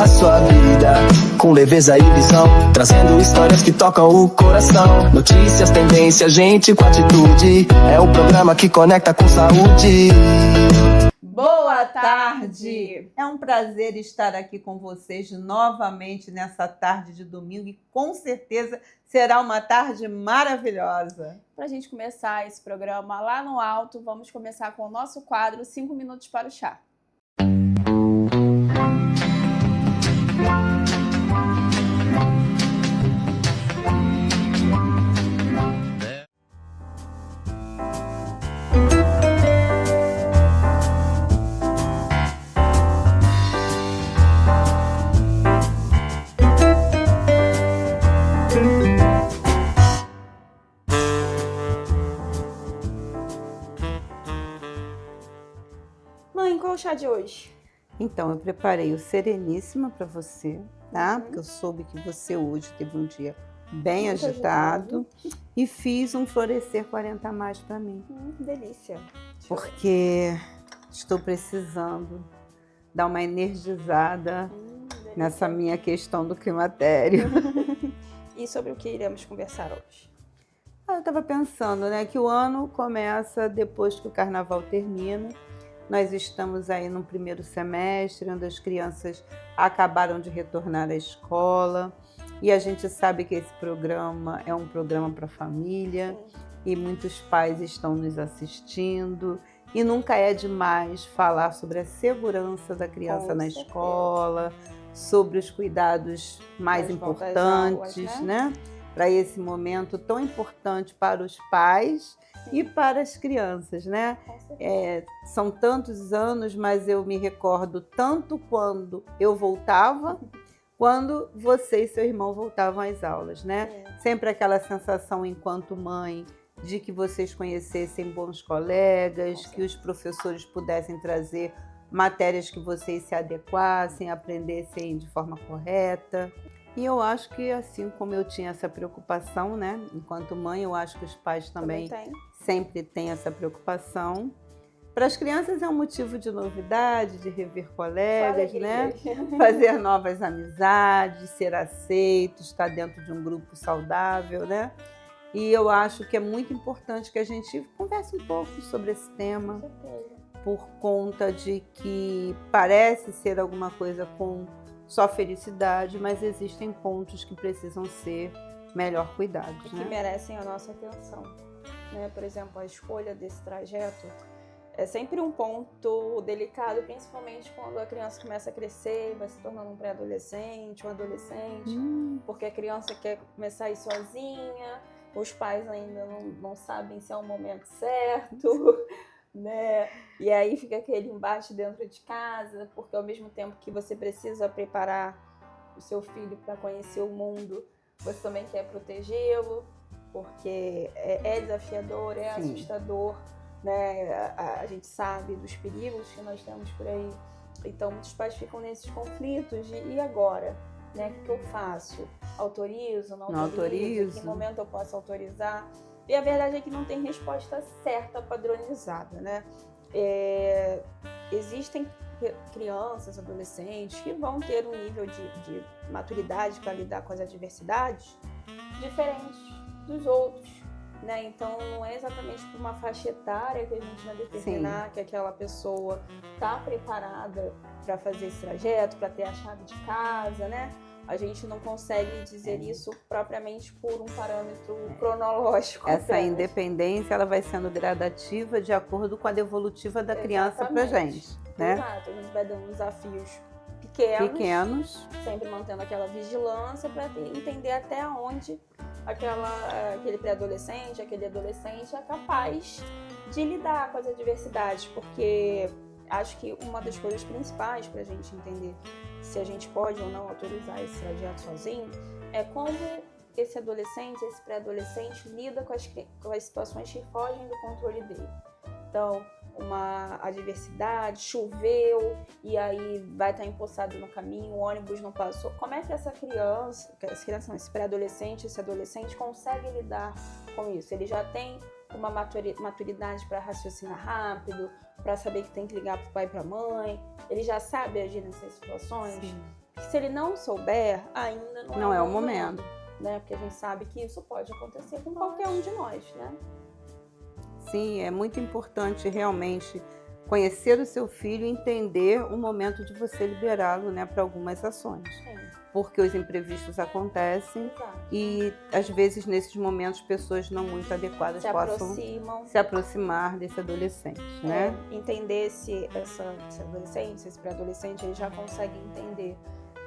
a sua vida com leveza e visão, trazendo histórias que tocam o coração. Notícias, tendências, gente com atitude. É o programa que conecta com saúde. Boa tarde! É um prazer estar aqui com vocês novamente nessa tarde de domingo e com certeza será uma tarde maravilhosa. Para a gente começar esse programa lá no alto, vamos começar com o nosso quadro 5 minutos para o chá. Mãe, qual é o chá de hoje? Então, eu preparei o Sereníssima para você, tá? Porque eu soube que você hoje teve um dia bem Muito agitado. E fiz um Florescer 40 a mais para mim. Que delícia. Porque estou precisando dar uma energizada nessa minha questão do climatério. E sobre o que iremos conversar hoje? Eu estava pensando, né, que o ano começa depois que o carnaval termina. Nós estamos aí no primeiro semestre, onde as crianças acabaram de retornar à escola. E a gente sabe que esse programa é um programa para a família. Sim. E muitos pais estão nos assistindo. E nunca é demais falar sobre a segurança da criança na escola, sobre os cuidados mais importantes, aulas, né? Para esse momento tão importante para os pais e para as crianças, né? São tantos anos, mas eu me recordo tanto quando eu voltava, quando você e seu irmão voltavam às aulas, né? Sempre aquela sensação enquanto mãe de que vocês conhecessem bons colegas, que os professores pudessem trazer matérias que vocês se adequassem, aprendessem de forma correta. E eu acho que assim como eu tinha essa preocupação, né? Enquanto mãe, eu acho que os pais também sempre têm essa preocupação. Para as crianças é um motivo de novidade, de rever colegas, né? Fazer novas amizades, ser aceito, estar dentro de um grupo saudável, né? E eu acho que é muito importante que a gente converse um pouco sobre esse tema, por conta de que parece ser alguma coisa com só felicidade, mas existem pontos que precisam ser melhor cuidados, que merecem a nossa atenção, né? Por exemplo, a escolha desse trajeto é sempre um ponto delicado, principalmente quando a criança começa a crescer, vai se tornando um pré-adolescente, um adolescente, porque a criança quer começar a ir sozinha, os pais ainda não sabem se é o momento certo, né? E aí fica aquele embate dentro de casa, porque ao mesmo tempo que você precisa preparar o seu filho para conhecer o mundo, você também quer protegê-lo, porque é desafiador, é assustador, né? A gente sabe dos perigos que nós temos por aí. Então muitos pais ficam nesses conflitos de e agora? Né? O que eu faço? Autorizo? Não autorizo? Em que momento eu posso autorizar? E a verdade é que não tem resposta certa, padronizada, né? Existem crianças, adolescentes que vão ter um nível de maturidade para lidar com as adversidades diferente dos outros, né? Então não é exatamente por uma faixa etária que a gente vai determinar que aquela pessoa está preparada para fazer esse trajeto, para ter a chave de casa, né? A gente não consegue dizer isso propriamente por um parâmetro cronológico. Essa independência ela vai sendo gradativa de acordo com a devolutiva da criança para a gente, né? Exato, a gente vai dando desafios pequenos, sempre mantendo aquela vigilância para entender até onde aquele pré-adolescente, aquele adolescente é capaz de lidar com as adversidades, porque acho que uma das coisas principais para a gente entender se a gente pode ou não autorizar esse trajeto sozinho é como esse adolescente, esse pré-adolescente lida com as situações que fogem do controle dele. Então, uma adversidade, choveu e aí vai estar empoçado no caminho, o ônibus não passou. Como é que esse pré-adolescente, esse adolescente consegue lidar com isso? Ele já tem uma maturidade para raciocinar rápido, para saber que tem que ligar para o pai e para a mãe, ele já sabe agir nessas situações? Sim. Se ele não souber, ainda Não é o momento. Né? Porque a gente sabe que isso pode acontecer com qualquer um de nós, né? Sim, é muito importante realmente conhecer o seu filho e entender o momento de você liberá-lo, né, para algumas ações. Sim, Porque os imprevistos acontecem exato. e, às vezes, nesses momentos, pessoas não muito adequadas Se possam aproximam. se aproximar desse adolescente, né? Entender se esse adolescente, esse pré-adolescente, ele já consegue entender,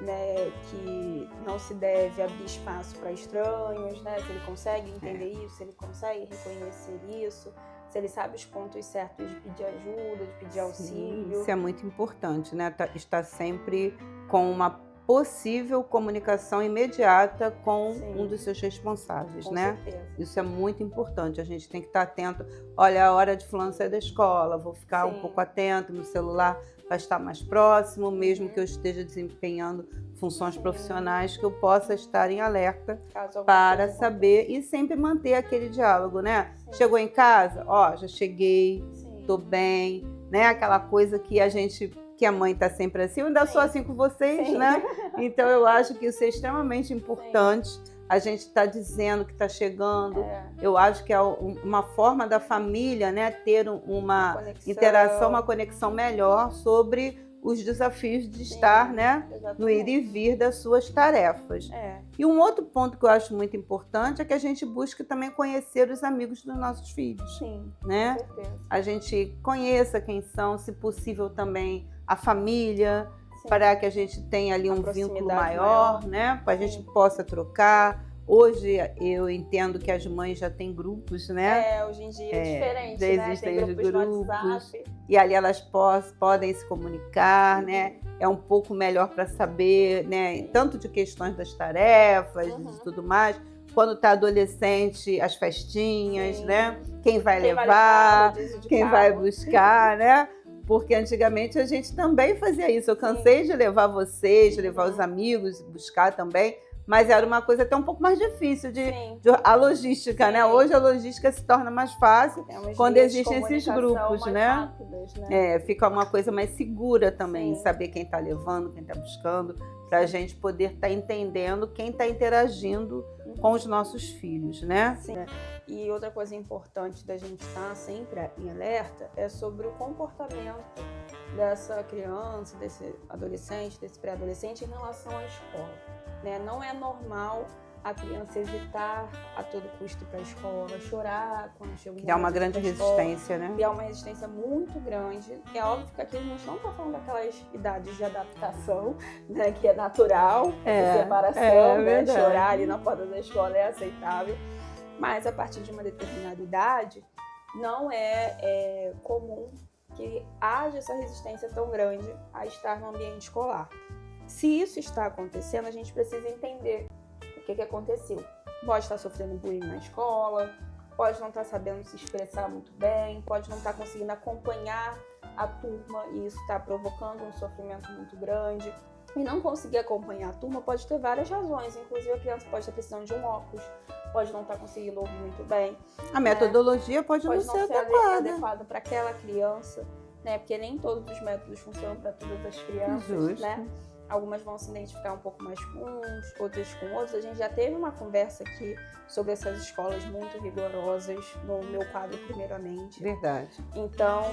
né, que não se deve abrir espaço para estranhos, né? Se ele consegue entender isso, se ele consegue reconhecer isso, se ele sabe os pontos certos de pedir ajuda, de pedir auxílio. Isso é muito importante, né? Estar sempre com uma possível comunicação imediata com Sim. um dos seus responsáveis, Com né? certeza. Isso é muito importante, a gente tem que estar atento. Olha, a hora de fulano sair da escola, vou ficar um Sim. pouco atento, no celular vai estar mais próximo, mesmo que eu esteja desempenhando funções profissionais, que eu possa estar em alerta Caso alguma para coisa saber e sempre manter aquele diálogo, né? Sim. Chegou em casa? Ó, já cheguei, aconteça. Sim. tô bem, né? Aquela coisa que a mãe tá sempre assim, eu ainda sou Sim. assim com vocês, Sim. né? Então eu acho que isso é extremamente importante. A gente está dizendo que está chegando. Eu acho que é uma forma da família, né, ter uma Conexão. interação, uma conexão melhor sobre os desafios de estar, né, no ir e vir das suas tarefas. E um outro ponto que eu acho muito importante é que a gente busque também conhecer os amigos dos nossos filhos, Sim, né? com certeza. A gente conheça quem são, se possível também a família, Sim. para que a gente tenha ali Uma um vínculo proximidade maior, maior. né? Para a gente Sim. possa trocar. Hoje eu entendo que as mães já têm grupos, né? Hoje em dia é diferente, já né? existem Tem os grupos no grupos. WhatsApp. E ali elas podem se comunicar, né? É um pouco melhor para saber, né? Tanto de questões das tarefas, de tudo mais. Quando está adolescente, as festinhas, Sim. né? Quem vai Quem levar, rodízio de quem carro. vai buscar, né? Porque antigamente a gente também fazia isso. Eu cansei de levar vocês, de levar os amigos, buscar também. Mas era uma coisa até um pouco mais difícil Sim. a logística, Sim. né? Hoje a logística se torna mais fácil Temos quando vias de existem esses comunicação grupos, mais né? rápidas, né? Fica uma coisa mais segura também, Sim. saber quem está levando, quem está buscando, para a gente poder estar entendendo quem está interagindo com os nossos filhos, né? Sim. E outra coisa importante da gente estar sempre em alerta é sobre o comportamento dessa criança, desse adolescente, desse pré-adolescente em relação à escola, né? Não é normal a criança evitar a todo custo ir para a escola, chorar quando chega o Criar uma momento de ir grande pra escola, resistência, né? criar uma resistência muito grande. É óbvio que aqui a gente não está falando daquelas idades de adaptação, né, que é natural, separação, né, verdade. chorar ali na porta da escola é aceitável. Mas a partir de uma determinada idade, não é comum que haja essa resistência tão grande a estar no ambiente escolar. Se isso está acontecendo, a gente precisa entender o que aconteceu. Pode estar sofrendo bullying na escola, pode não estar sabendo se expressar muito bem, pode não estar conseguindo acompanhar a turma e isso está provocando um sofrimento muito grande. E não conseguir acompanhar a turma pode ter várias razões, inclusive a criança pode estar precisando de um óculos, pode não estar conseguindo ouvir muito bem. A metodologia pode não ser adequada para aquela criança, né? Porque nem todos os métodos funcionam para todas as crianças, Justo. né? Algumas vão se identificar um pouco mais com uns, outras com outros. A gente já teve uma conversa aqui sobre essas escolas muito rigorosas no meu quadro primeiramente. Verdade. Então,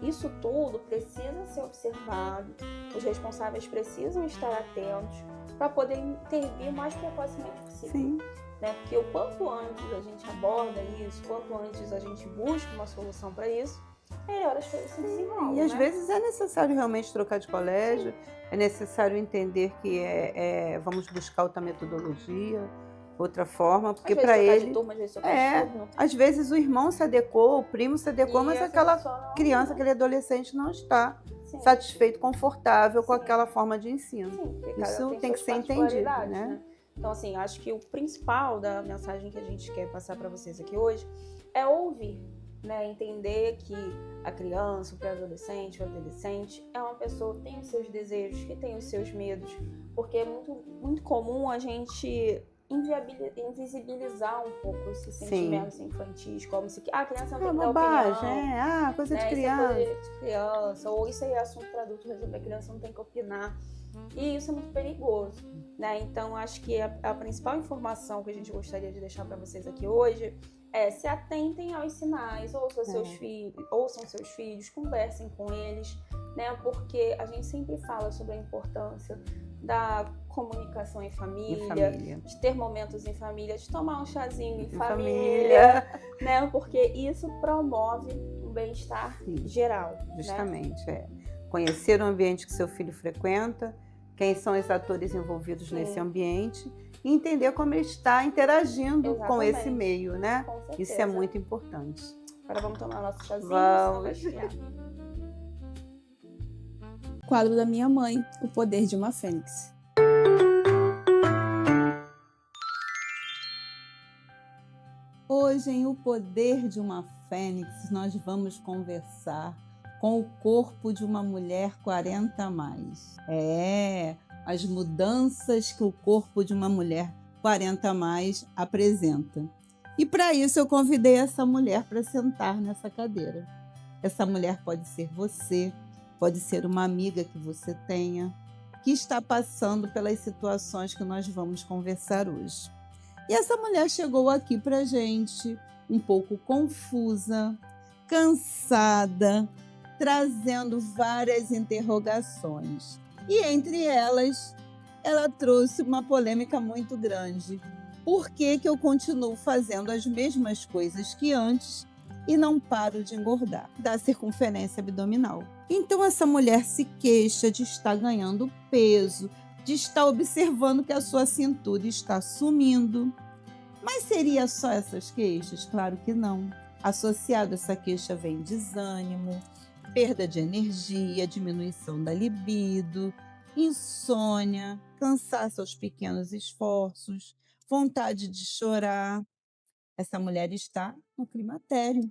isso tudo precisa ser observado. Os responsáveis precisam estar atentos para poder intervir o mais precocemente possível. Sim. Né? Porque o quanto antes a gente aborda isso, quanto antes a gente busca uma solução para isso, melhor as coisas se desenrolam. E às né? vezes é necessário realmente trocar de colégio, é necessário entender que vamos buscar outra metodologia, outra forma, porque para ele, de turma, às vezes trocar de turno. às vezes o irmão se adequou, o primo se adequou, E mas essa aquela pessoa não- criança, aquele adolescente não está Sim. satisfeito, confortável com Sim. aquela forma de ensino. Sim, porque cada Isso um tem que suas ser entendido, particularidades, né? Então, assim, acho que o principal da mensagem que a gente quer passar para vocês aqui hoje é ouvir, né? Entender que a criança, o pré-adolescente, o adolescente é uma pessoa que tem os seus desejos, que tem os seus medos, porque é muito, muito comum a gente invisibilizar um pouco esses sentimentos infantis, como se a criança não tem que dar bobagem, opinião, coisa de né? criança. Isso é coisa de criança, ou isso aí é assunto para adulto resolver, a criança não tem que opinar. E isso é muito perigoso, né? Então, acho que a principal informação que a gente gostaria de deixar para vocês aqui hoje é: se atentem aos sinais, ouçam seus filhos, conversem com eles, né? Porque a gente sempre fala sobre a importância da comunicação em família, de ter momentos em família, de tomar um chazinho em família, né? Porque isso promove um bem-estar geral. Justamente, Conhecer o ambiente que seu filho frequenta, quem são os atores envolvidos nesse ambiente e entender como ele está interagindo com esse meio, né? Isso é muito importante. Agora vamos tomar nosso chazinho. Vamos. Quadro da minha mãe, O Poder de uma Fênix. Hoje, em O Poder de uma Fênix, nós vamos conversar com o corpo de uma mulher 40 a mais. As mudanças que o corpo de uma mulher 40 a mais apresenta. E para isso eu convidei essa mulher para sentar nessa cadeira. Essa mulher pode ser você, pode ser uma amiga que você tenha, que está passando pelas situações que nós vamos conversar hoje. E essa mulher chegou aqui para a gente um pouco confusa, cansada, trazendo várias interrogações. E entre elas, ela trouxe uma polêmica muito grande. Por que eu continuo fazendo as mesmas coisas que antes e não paro de engordar? Da circunferência abdominal. Então essa mulher se queixa de estar ganhando peso, de estar observando que a sua cintura está sumindo. Mas seria só essas queixas? Claro que não. Associado a essa queixa vem desânimo, perda de energia, diminuição da libido, insônia, cansaço aos pequenos esforços, vontade de chorar. Essa mulher está no climatério.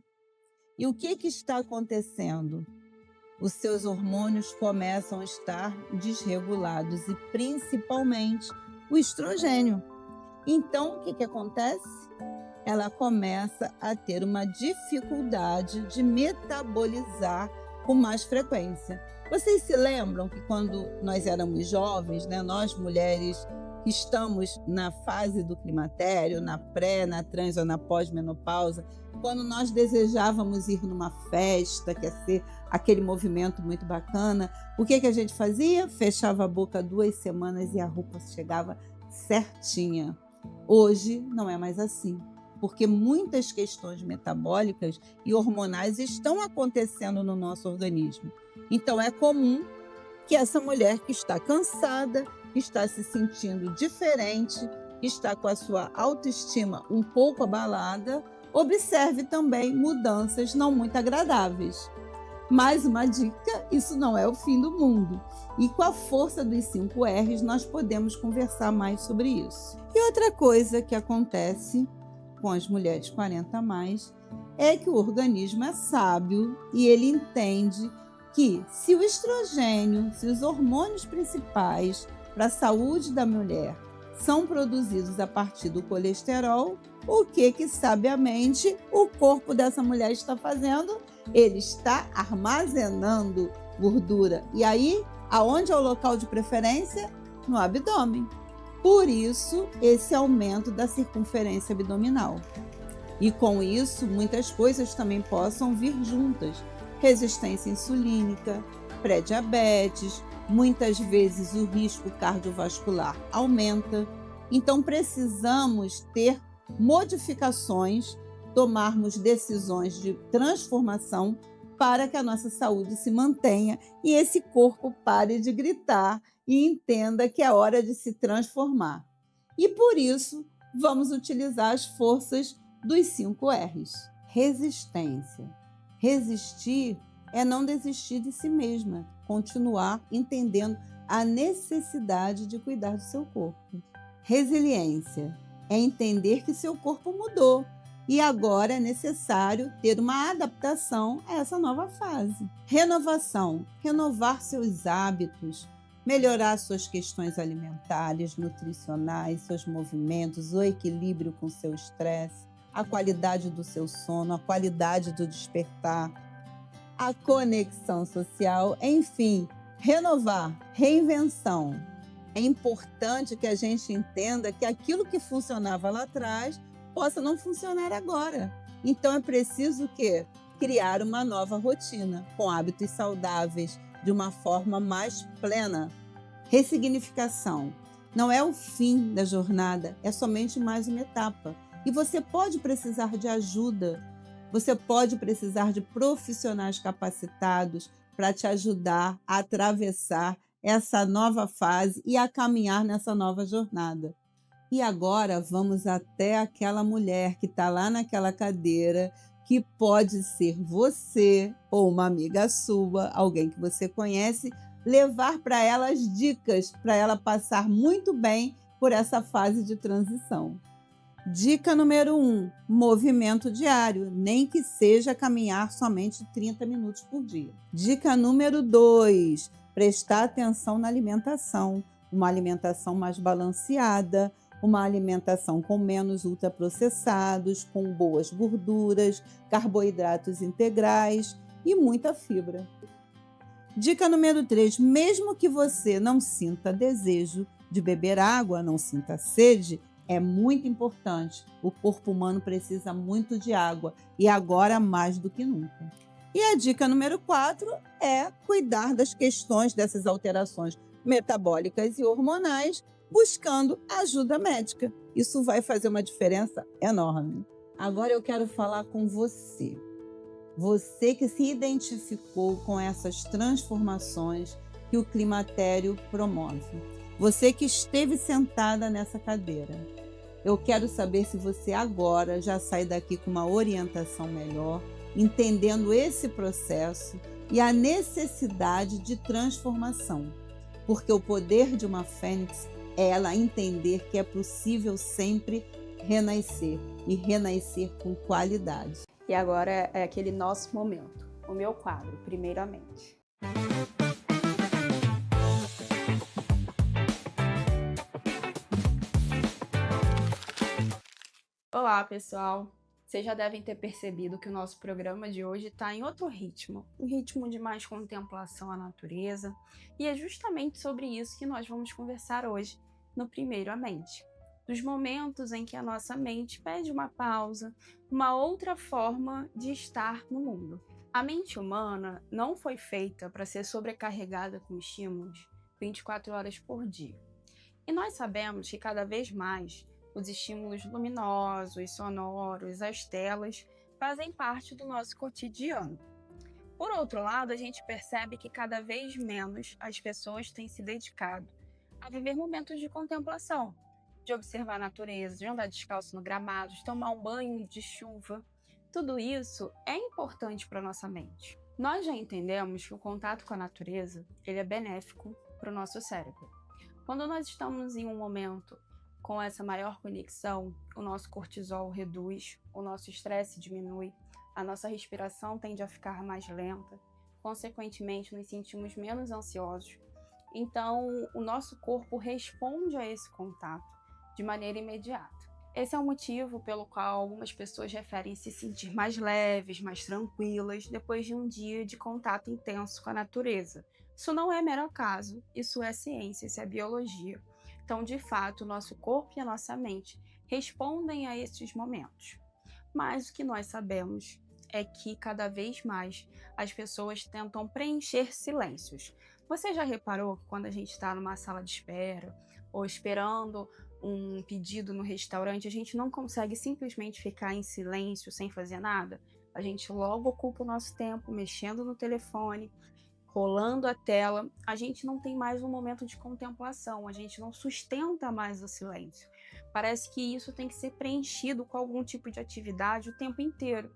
E o que está acontecendo? Os seus hormônios começam a estar desregulados e principalmente o estrogênio. Então, o que acontece? Ela começa a ter uma dificuldade de metabolizar com mais frequência. Vocês se lembram que quando nós éramos jovens, né, nós mulheres que estamos na fase do climatério, na pré, na trans ou na pós-menopausa, quando nós desejávamos ir numa festa, que ia ser aquele movimento muito bacana, o que a gente fazia? Fechava a boca 2 semanas e a roupa chegava certinha. Hoje não é mais assim, porque muitas questões metabólicas e hormonais estão acontecendo no nosso organismo. Então é comum que essa mulher que está cansada, está se sentindo diferente, está com a sua autoestima um pouco abalada, observe também mudanças não muito agradáveis. Mais uma dica, isso não é o fim do mundo. E com a força dos 5 R's, nós podemos conversar mais sobre isso. E outra coisa que acontece com as mulheres 40 a mais é que o organismo é sábio e ele entende que se o estrogênio, se os hormônios principais para a saúde da mulher são produzidos a partir do colesterol, o que sabiamente o corpo dessa mulher está fazendo? Ele está armazenando gordura. E aí, aonde é o local de preferência? No abdômen. Por isso, esse aumento da circunferência abdominal. E com isso, muitas coisas também possam vir juntas. Resistência insulínica, pré-diabetes, muitas vezes o risco cardiovascular aumenta. Então, precisamos ter modificações, tomarmos decisões de transformação para que a nossa saúde se mantenha e esse corpo pare de gritar e entenda que é hora de se transformar. E por isso, vamos utilizar as forças dos 5 R's. Resistência. Resistir é não desistir de si mesma, continuar entendendo a necessidade de cuidar do seu corpo. Resiliência é entender que seu corpo mudou e agora é necessário ter uma adaptação a essa nova fase. Renovação, renovar seus hábitos, melhorar suas questões alimentares, nutricionais, seus movimentos, o equilíbrio com seu estresse, a qualidade do seu sono, a qualidade do despertar, a conexão social, enfim, Renovar, reinvenção. É importante que a gente entenda que aquilo que funcionava lá atrás possa não funcionar agora. Então é preciso que criar uma nova rotina, com hábitos saudáveis, de uma forma mais plena. Ressignificação. Não é o fim da jornada, é somente mais uma etapa. E você pode precisar de ajuda, você pode precisar de profissionais capacitados para te ajudar a atravessar essa nova fase e a caminhar nessa nova jornada. E agora vamos até aquela mulher que está lá naquela cadeira, que pode ser você ou uma amiga sua, alguém que você conhece, levar para ela as dicas para ela passar muito bem por essa fase de transição. Dica número 1, movimento diário, nem que seja caminhar somente 30 minutos por dia. Dica número 2, prestar atenção na alimentação, uma alimentação mais balanceada, uma alimentação com menos ultraprocessados, com boas gorduras, carboidratos integrais e muita fibra. Dica número 3, mesmo que você não sinta desejo de beber água, não sinta sede, é muito importante. O corpo humano precisa muito de água e agora mais do que nunca. E a dica número 4 é cuidar das questões dessas alterações metabólicas e hormonais, buscando ajuda médica. Isso vai fazer uma diferença enorme. Agora eu quero falar com você. Você que se identificou com essas transformações que o climatério promove. Você que esteve sentada nessa cadeira. Eu quero saber se você agora já sai daqui com uma orientação melhor, entendendo esse processo e a necessidade de transformação. Porque o poder de uma fênix é ela entender que é possível sempre renascer e renascer com qualidade. E agora é aquele nosso momento, o meu quadro, primeiramente. Olá, pessoal! Vocês já devem ter percebido que o nosso programa de hoje está em outro ritmo, um ritmo de mais contemplação à natureza, e é justamente sobre isso que nós vamos conversar hoje, no Primeiro a Mente. Dos momentos em que a nossa mente pede uma pausa, uma outra forma de estar no mundo. A mente humana não foi feita para ser sobrecarregada com estímulos 24 horas por dia. E nós sabemos que cada vez mais os estímulos luminosos, sonoros, as telas fazem parte do nosso cotidiano. Por outro lado, a gente percebe que cada vez menos as pessoas têm se dedicado a viver momentos de contemplação, de observar a natureza, de andar descalço no gramado, de tomar um banho de chuva. Tudo isso é importante para a nossa mente. Nós já entendemos que o contato com a natureza ele é benéfico para o nosso cérebro. Quando nós estamos em um momento com essa maior conexão, o nosso cortisol reduz, o nosso estresse diminui, a nossa respiração tende a ficar mais lenta, consequentemente nos sentimos menos ansiosos. Então, o nosso corpo responde a esse contato de maneira imediata. Esse é o motivo pelo qual algumas pessoas referem se sentir mais leves, mais tranquilas, depois de um dia de contato intenso com a natureza. Isso não é mero acaso, isso é ciência, isso é biologia. Então, de fato, o nosso corpo e a nossa mente respondem a esses momentos. Mas o que nós sabemos é que cada vez mais as pessoas tentam preencher silêncios. Você já reparou que quando a gente está numa sala de espera ou esperando um pedido no restaurante, a gente não consegue simplesmente ficar em silêncio sem fazer nada? A gente logo ocupa o nosso tempo mexendo no telefone, rolando a tela. A gente não tem mais um momento de contemplação, a gente não sustenta mais o silêncio. Parece que isso tem que ser preenchido com algum tipo de atividade o tempo inteiro.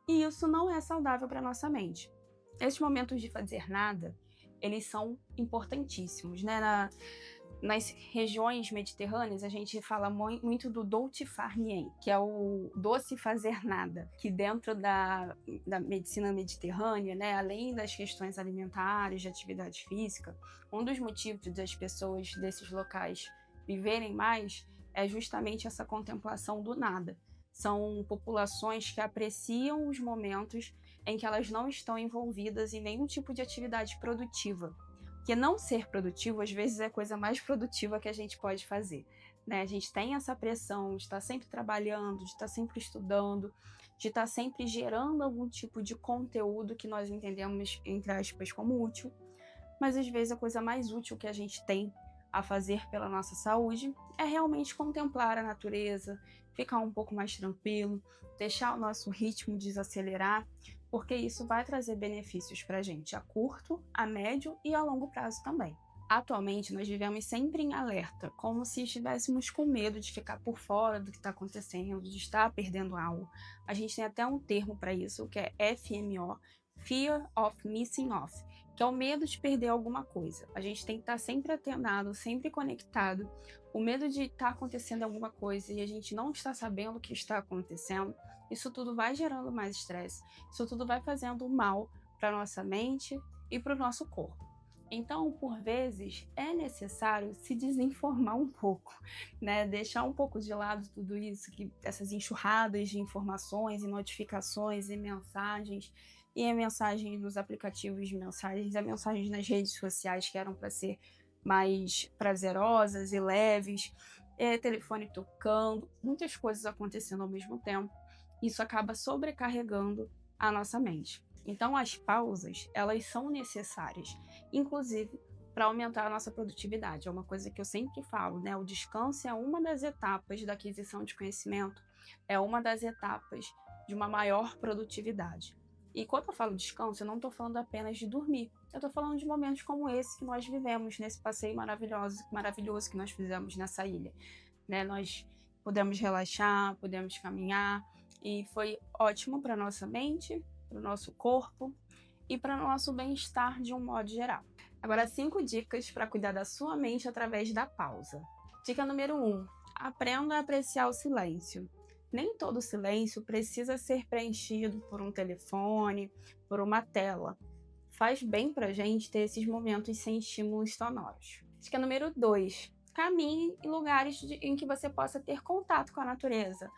E isso não é saudável para a nossa mente. Esses momentos de fazer nada, eles são importantíssimos, né? Nas regiões mediterrâneas, a gente fala muito do dolce far niente, que é o doce fazer nada, que dentro da medicina mediterrânea, né, além das questões alimentares, de atividade física, um dos motivos das pessoas desses locais viverem mais é justamente essa contemplação do nada. São populações que apreciam os momentos em que elas não estão envolvidas em nenhum tipo de atividade produtiva. que não ser produtivo, às vezes, é a coisa mais produtiva que a gente pode fazer, né? A gente tem essa pressão de estar sempre trabalhando, de estar sempre estudando, de estar sempre gerando algum tipo de conteúdo que nós entendemos, entre aspas, como útil, mas às vezes a coisa mais útil que a gente tem a fazer pela nossa saúde é realmente contemplar a natureza, ficar um pouco mais tranquilo, deixar o nosso ritmo desacelerar, porque isso vai trazer benefícios para a gente a curto, a médio e a longo prazo também. Atualmente, nós vivemos sempre em alerta, como se estivéssemos com medo de ficar por fora do que está acontecendo, de estar perdendo algo. A gente tem até um termo para isso, que é FMO, Fear of Missing Off, que é o medo de perder alguma coisa. A gente tem que estar sempre atenado, sempre conectado. O medo de estar acontecendo alguma coisa e a gente não estar sabendo o que está acontecendo, isso tudo vai gerando mais estresse, isso tudo vai fazendo mal para a nossa mente e para o nosso corpo. Então, por vezes, é necessário se desinformar um pouco, né? Deixar um pouco de lado tudo isso, essas enxurradas de informações e notificações e mensagens nos aplicativos de mensagens, e mensagens nas redes sociais que eram para ser mais prazerosas e leves, telefone tocando, muitas coisas acontecendo ao mesmo tempo. Isso acaba sobrecarregando a nossa mente. Então, as pausas, elas são necessárias, inclusive para aumentar a nossa produtividade. É uma coisa que eu sempre falo, né? O descanso é uma das etapas da aquisição de conhecimento, é uma das etapas de uma maior produtividade. E quando eu falo descanso, eu não estou falando apenas de dormir. Eu estou falando de momentos como esse que nós vivemos, nesse passeio maravilhoso que nós fizemos nessa ilha, né? Nós pudemos relaxar, pudemos caminhar, e foi ótimo para a nossa mente, para o nosso corpo e para o nosso bem-estar de um modo geral. Agora, 5 dicas para cuidar da sua mente através da pausa. Dica número 1. Aprenda a apreciar o silêncio. Nem todo silêncio precisa ser preenchido por um telefone, por uma tela. Faz bem para a gente ter esses momentos sem estímulos sonoros. Dica número 2. Caminhe em lugares em que você possa ter contato com a natureza.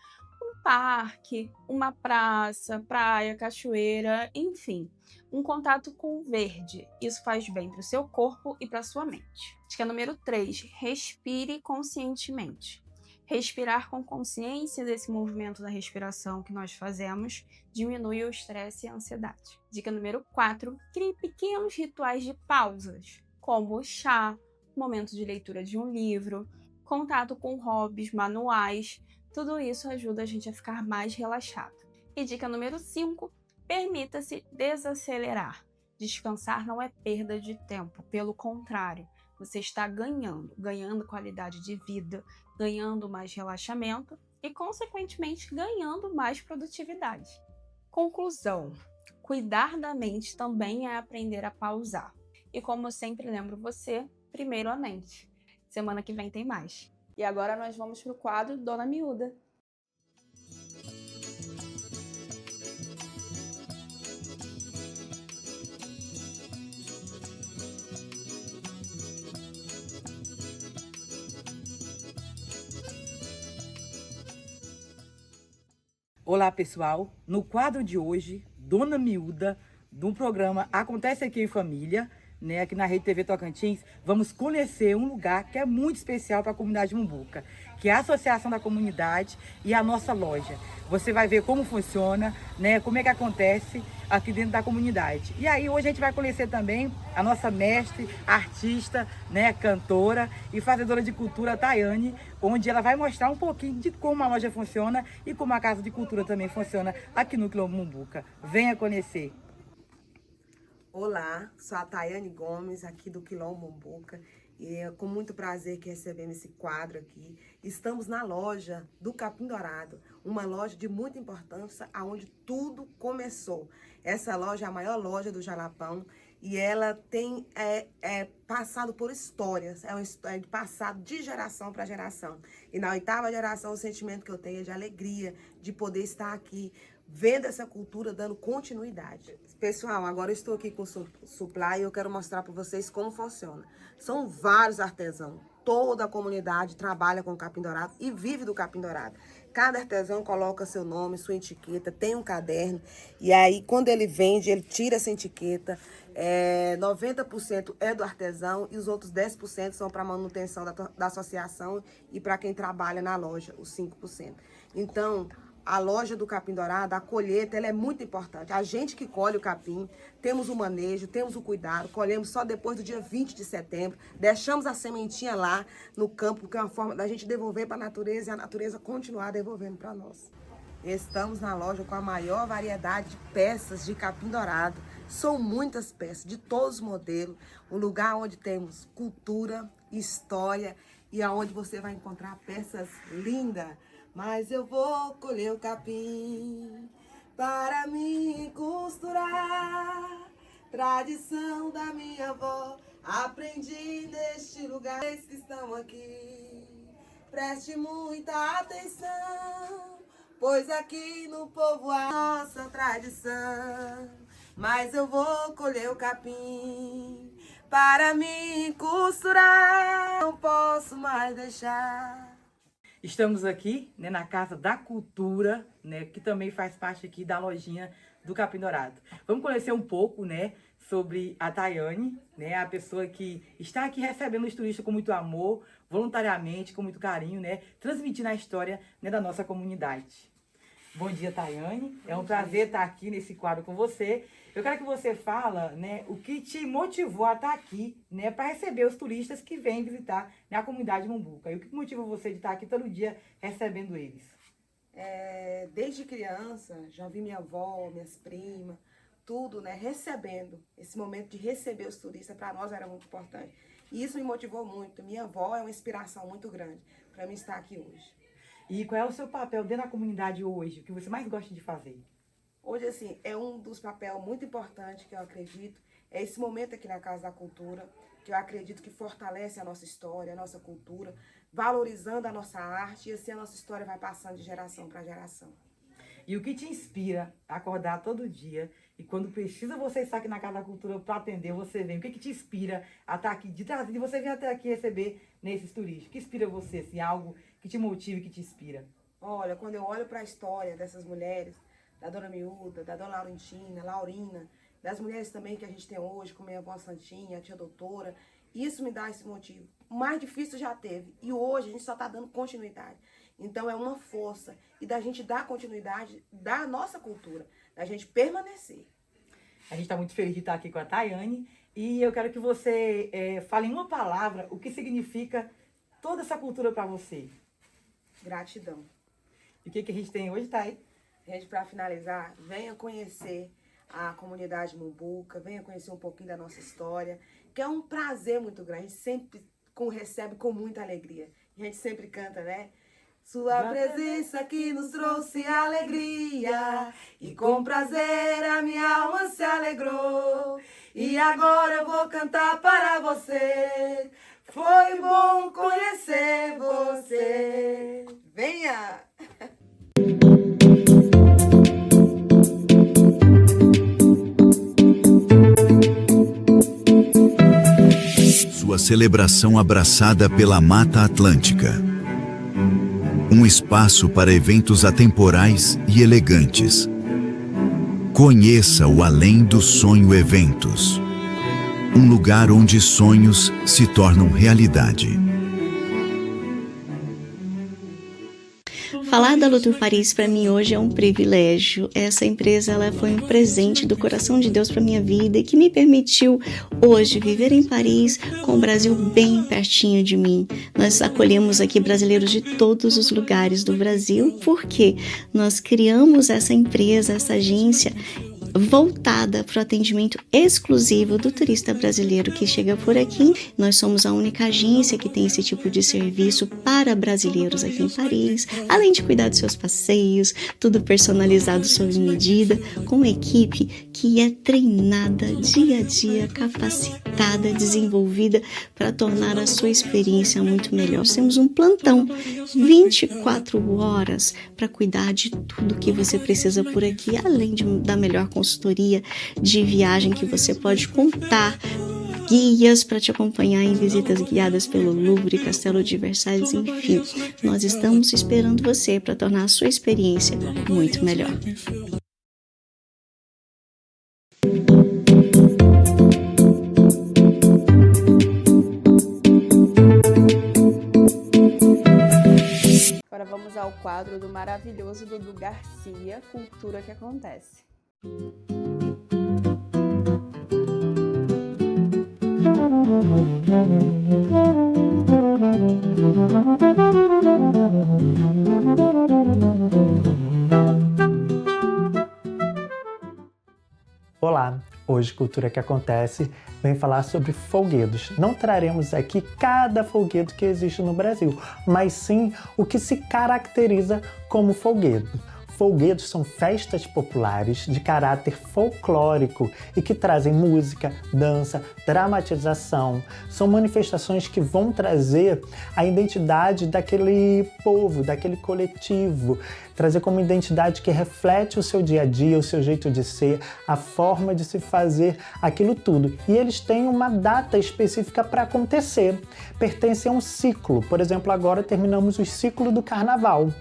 Um parque, uma praça, praia, cachoeira, enfim. Um contato com o verde. Isso faz bem para o seu corpo e para a sua mente. Dica número 3. Respire conscientemente. Respirar com consciência desse movimento da respiração que nós fazemos diminui o estresse e a ansiedade. Dica número 4. Crie pequenos rituais de pausas, como o chá, momento de leitura de um livro, contato com hobbies, manuais. Tudo isso ajuda a gente a ficar mais relaxado. E dica número 5. Permita-se desacelerar. Descansar não é perda de tempo, pelo contrário. Você está ganhando qualidade de vida, ganhando mais relaxamento e, consequentemente, ganhando mais produtividade. Conclusão: cuidar da mente também é aprender a pausar. E como eu sempre lembro você, primeiro a mente. Semana que vem tem mais. E agora nós vamos para o quadro Dona Miúda. Olá, pessoal. No quadro de hoje, Dona Miúda, do programa Acontece Aqui em Família, né, aqui na Rede TV Tocantins, vamos conhecer um lugar que é muito especial para a comunidade Mumbuca, que é a Associação da Comunidade e a nossa loja. Você vai ver como funciona, né, como é que acontece aqui dentro da comunidade. E aí hoje a gente vai conhecer também a nossa mestre, artista, né, cantora e fazedora de cultura, Tayane, onde ela vai mostrar um pouquinho de como a loja funciona e como a Casa de Cultura também funciona aqui no Quilombo Mumbuca. Venha conhecer. Olá, sou a Tayane Gomes, aqui do Quilombo Mumbuca, e é com muito prazer que recebemos esse quadro aqui. Estamos na loja do Capim Dourado, uma loja de muita importância, onde tudo começou. Essa loja é a maior loja do Jalapão e ela tem passado por histórias, é passado de geração para geração. E na 8ª geração, o sentimento que eu tenho é de alegria de poder estar aqui, vendo essa cultura, dando continuidade. Pessoal, agora eu estou aqui com o Supply e eu quero mostrar para vocês como funciona. São vários artesãos, toda a comunidade trabalha com capim dourado e vive do capim dourado. Cada artesão coloca seu nome, sua etiqueta, tem um caderno. E aí, quando ele vende, ele tira essa etiqueta. 90% é do artesão e os outros 10% são para manutenção da associação e para quem trabalha na loja, os 5%. Então, a loja do capim dourado, a colheita, ela é muito importante. A gente que colhe o capim, temos o manejo, temos o cuidado, colhemos só depois do dia 20 de setembro, deixamos a sementinha lá no campo, que é uma forma da gente devolver para a natureza e a natureza continuar devolvendo para nós. Estamos na loja com a maior variedade de peças de capim dourado. São muitas peças, de todos os modelos. Um lugar onde temos cultura, história e aonde você vai encontrar peças lindas. Mas eu vou colher o capim para me costurar. Tradição da minha avó, aprendi neste lugar. Vocês que estão aqui, preste muita atenção, pois aqui no povoado nossa tradição. Mas eu vou colher o capim para me costurar. Não posso mais deixar. Estamos aqui, né, na Casa da Cultura, né, que também faz parte aqui da lojinha do Capim Dourado. Vamos conhecer um pouco, né, sobre a Tayane, né, a pessoa que está aqui recebendo os turistas com muito amor, voluntariamente, com muito carinho, né, transmitindo a história, né, da nossa comunidade. Bom dia, Tayane. É um prazer estar aqui nesse quadro com você. Eu quero que você fala, né, o que te motivou a estar aqui, né, para receber os turistas que vêm visitar, né, a comunidade Mombuca. E o que motiva você de estar aqui todo dia recebendo eles? Desde criança, já vi minha avó, minhas primas, tudo, né, recebendo. Esse momento de receber os turistas, para nós era muito importante. E isso me motivou muito. Minha avó é uma inspiração muito grande para mim estar aqui hoje. E qual é o seu papel dentro da comunidade hoje? O que você mais gosta de fazer? Hoje, assim, é um dos papéis muito importantes que eu acredito. É esse momento aqui na Casa da Cultura, que eu acredito que fortalece a nossa história, a nossa cultura, valorizando a nossa arte, e assim a nossa história vai passando de geração para geração. E o que te inspira a acordar todo dia e quando precisa você estar aqui na Casa da Cultura para atender, você vem? O que te inspira a estar aqui, de você vir até aqui receber nesses turistas? O que inspira você, assim, algo que te motive, que te inspira? Olha, quando eu olho para a história dessas mulheres, da Dona Miúda, da Dona Laurentina, Laurina, das mulheres também que a gente tem hoje, como a minha avó Santinha, a tia Doutora, isso me dá esse motivo. O mais difícil já teve e hoje a gente só está dando continuidade. Então é uma força e da gente dar continuidade da nossa cultura, da gente permanecer. A gente está muito feliz de estar aqui com a Tayane e eu quero que você fale em uma palavra o que significa toda essa cultura para você. Gratidão. E o que a gente tem hoje, Thay? Gente, para finalizar, venha conhecer a comunidade Mombuca, venha conhecer um pouquinho da nossa história, que é um prazer muito grande, a gente sempre recebe com muita alegria. A gente sempre canta, né? Sua presença que nos trouxe alegria, e com prazer a minha alma se alegrou. E agora eu vou cantar para você, foi bom conhecer você. Venha! Sua celebração abraçada pela Mata Atlântica. Um espaço para eventos atemporais e elegantes. Conheça o Além do Sonho Eventos. Um lugar onde sonhos se tornam realidade. Falar da Lutur Paris para mim hoje é um privilégio. Essa empresa ela foi um presente do coração de Deus para minha vida e que me permitiu hoje viver em Paris com o Brasil bem pertinho de mim. Nós acolhemos aqui brasileiros de todos os lugares do Brasil porque nós criamos essa empresa, essa agência voltada para o atendimento exclusivo do turista brasileiro que chega por aqui. Nós somos a única agência que tem esse tipo de serviço para brasileiros aqui em Paris, além de cuidar dos seus passeios, tudo personalizado sob medida, com uma equipe que é treinada dia a dia, capacitada, desenvolvida para tornar a sua experiência muito melhor. Nós temos um plantão 24 horas para cuidar de tudo que você precisa por aqui, além da melhor consultoria de viagem que você pode contar guias para te acompanhar em visitas guiadas pelo Louvre, Castelo de Versalhes, enfim. Nós estamos esperando você para tornar a sua experiência muito melhor. Agora vamos ao quadro do maravilhoso Dudu Garcia, Cultura que Acontece. Olá, hoje Cultura que Acontece vem falar sobre folguedos. Não traremos aqui cada folguedo que existe no Brasil, mas sim o que se caracteriza como folguedo. Folguedos são festas populares de caráter folclórico e que trazem música, dança, dramatização. São manifestações que vão trazer a identidade daquele povo, daquele coletivo, trazer como identidade que reflete o seu dia a dia, o seu jeito de ser, a forma de se fazer aquilo tudo. E eles têm uma data específica para acontecer. Pertence a um ciclo. Por exemplo, agora terminamos o ciclo do carnaval.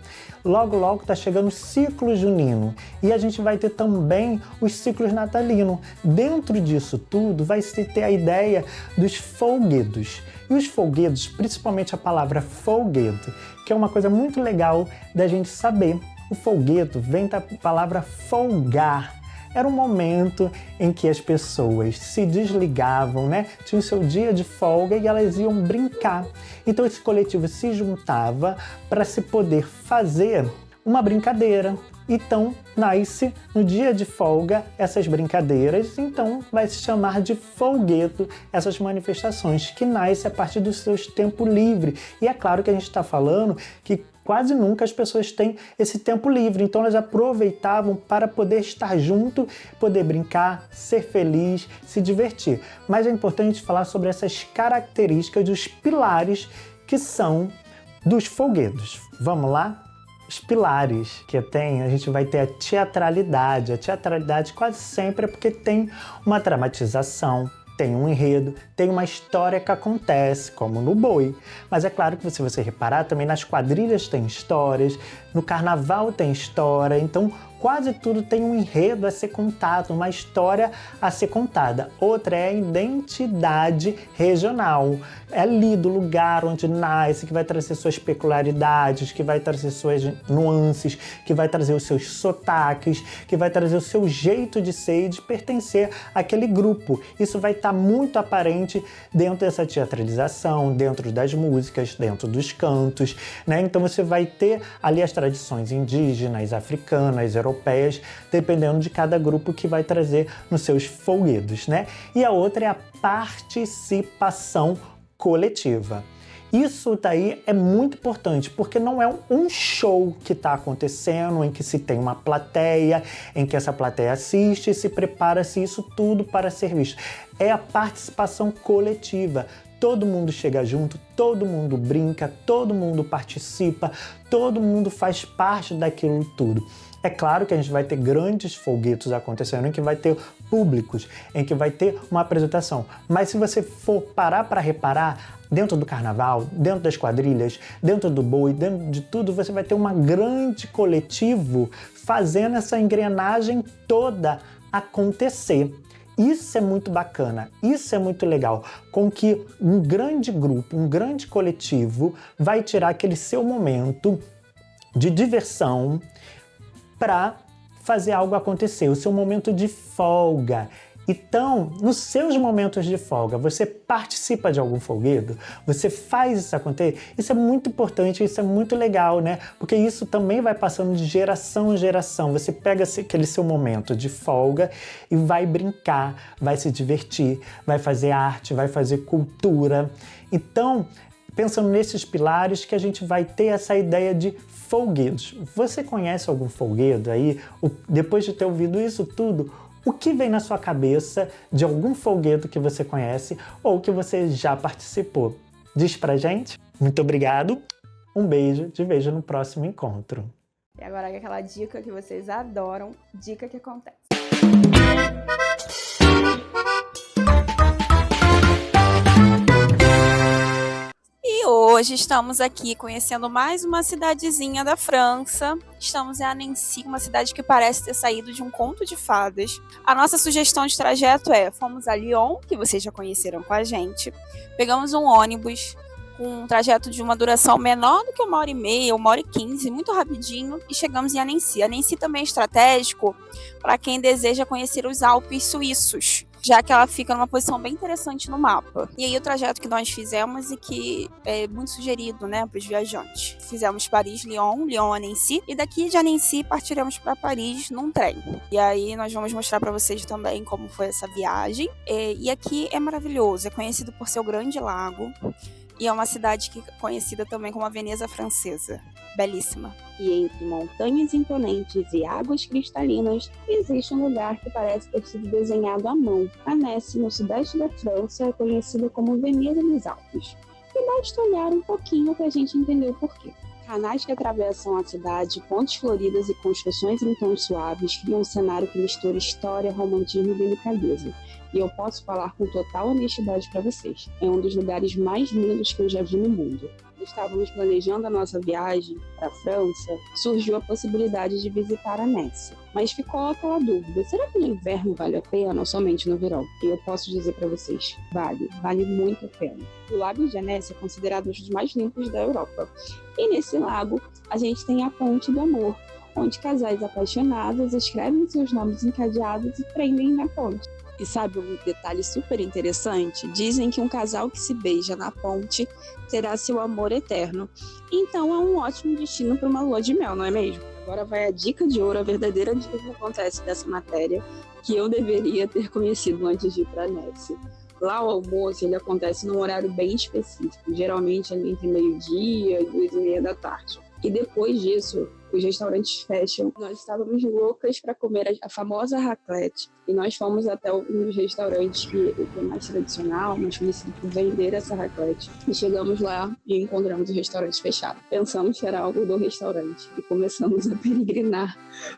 Logo, logo está chegando o ciclo junino e a gente vai ter também os ciclos natalinos. Dentro disso tudo vai se ter a ideia dos folguedos. E os folguedos, principalmente a palavra folguedo, que é uma coisa muito legal da gente saber. O folguedo vem da palavra folgar. Era um momento em que as pessoas se desligavam, né? Tinham seu dia de folga e elas iam brincar. Então esse coletivo se juntava para se poder fazer uma brincadeira. Então nasce no dia de folga essas brincadeiras, então vai se chamar de folguedo essas manifestações que nascem a partir dos seus tempos livres. E é claro que a gente está falando que quase nunca as pessoas têm esse tempo livre, então elas aproveitavam para poder estar junto, poder brincar, ser feliz, se divertir. Mas é importante falar sobre essas características dos pilares que são dos folguedos. Vamos lá? Os pilares que tem, a gente vai ter a teatralidade. A teatralidade quase sempre é porque tem uma dramatização, tem um enredo, tem uma história que acontece, como no boi. Mas é claro que se você reparar, também nas quadrilhas tem histórias, no carnaval tem história, então quase tudo tem um enredo a ser contado, uma história a ser contada. Outra é a identidade regional. É ali do lugar onde nasce, que vai trazer suas peculiaridades, que vai trazer suas nuances, que vai trazer os seus sotaques, que vai trazer o seu jeito de ser e de pertencer àquele grupo. Isso vai estar muito aparente dentro dessa teatralização, dentro das músicas, dentro dos cantos, né? Então você vai ter ali as tradições indígenas, africanas, europeias, dependendo de cada grupo que vai trazer nos seus folguedos, né? E a outra é a participação coletiva. Isso daí é muito importante, porque não é um show que está acontecendo, em que se tem uma plateia, em que essa plateia assiste e se prepara-se isso tudo para ser visto. É a participação coletiva. Todo mundo chega junto, todo mundo brinca, todo mundo participa, todo mundo faz parte daquilo tudo. É claro que a gente vai ter grandes folguetos acontecendo, em que vai ter públicos, em que vai ter uma apresentação. Mas se você for parar para reparar, dentro do carnaval, dentro das quadrilhas, dentro do boi, dentro de tudo, você vai ter um grande coletivo fazendo essa engrenagem toda acontecer. Isso é muito bacana, isso é muito legal, com que um grande grupo, um grande coletivo vai tirar aquele seu momento de diversão para fazer algo acontecer, o seu momento de folga. Então, nos seus momentos de folga, você participa de algum folguedo? Você faz isso acontecer? Isso é muito importante, isso é muito legal, né? Porque isso também vai passando de geração em geração. Você pega aquele seu momento de folga e vai brincar, vai se divertir, vai fazer arte, vai fazer cultura. Então, pensando nesses pilares que a gente vai ter essa ideia de folguedos. Você conhece algum folguedo aí? Depois de ter ouvido isso tudo, o que vem na sua cabeça de algum folguedo que você conhece ou que você já participou? Diz pra gente. Muito obrigado. Um beijo. Te vejo no próximo encontro. E agora aquela dica que vocês adoram, dica que acontece. hoje estamos aqui conhecendo mais uma cidadezinha da França. Estamos em Annecy, uma cidade que parece ter saído de um conto de fadas. A nossa sugestão de trajeto fomos a Lyon, que vocês já conheceram com a gente. Pegamos um ônibus com um trajeto de uma duração menor do que 1h30, 1h15, muito rapidinho, e chegamos em Annecy. Annecy também é estratégico para quem deseja conhecer os Alpes suíços, já que ela fica numa posição bem interessante no mapa. E aí o trajeto que nós fizemos e que é muito sugerido, né, para os viajantes. Fizemos Paris-Lyon, Lyon-Annecy, e daqui de Annecy partiremos para Paris num trem. E aí nós vamos mostrar para vocês também como foi essa viagem. E aqui é maravilhoso, é conhecido por seu grande lago, e é uma cidade que é conhecida também como a Veneza francesa. Belíssima. E entre montanhas imponentes e águas cristalinas, existe um lugar que parece ter sido desenhado à mão. Annecy, no sudeste da França, é conhecida como Veneza dos Alpes. E basta olhar um pouquinho para a gente entender o porquê. Canais que atravessam a cidade, pontes floridas e construções em tons suaves criam um cenário que mistura história, romantismo e delicadeza. E eu posso falar com total honestidade para vocês. É um dos lugares mais lindos que eu já vi no mundo. Estávamos planejando a nossa viagem para a França, surgiu a possibilidade de visitar Annecy. Mas ficou aquela dúvida, será que no inverno vale a pena ou somente no verão? E eu posso dizer para vocês, vale muito a pena. O Lago de Annecy é considerado um dos mais limpos da Europa. E nesse lago, a gente tem a Ponte do Amor, onde casais apaixonados escrevem seus nomes encadeados e prendem na ponte. E sabe um detalhe super interessante? Dizem que um casal que se beija na ponte terá seu amor eterno. Então é um ótimo destino para uma lua de mel, não é mesmo? Agora vai a dica de ouro, a verdadeira dica que acontece dessa matéria, que eu deveria ter conhecido antes de ir para Annecy. Lá o almoço ele acontece num horário bem específico, geralmente ali entre meio-dia e 2h30 da tarde. E depois disso, os restaurantes fecham. Nós estávamos loucas para comer a famosa raclette. E nós fomos até um dos restaurantes que é mais tradicional, mais conhecido por vender essa raclette. E chegamos lá e encontramos o restaurante fechado. Pensamos que era algo do restaurante e começamos a peregrinar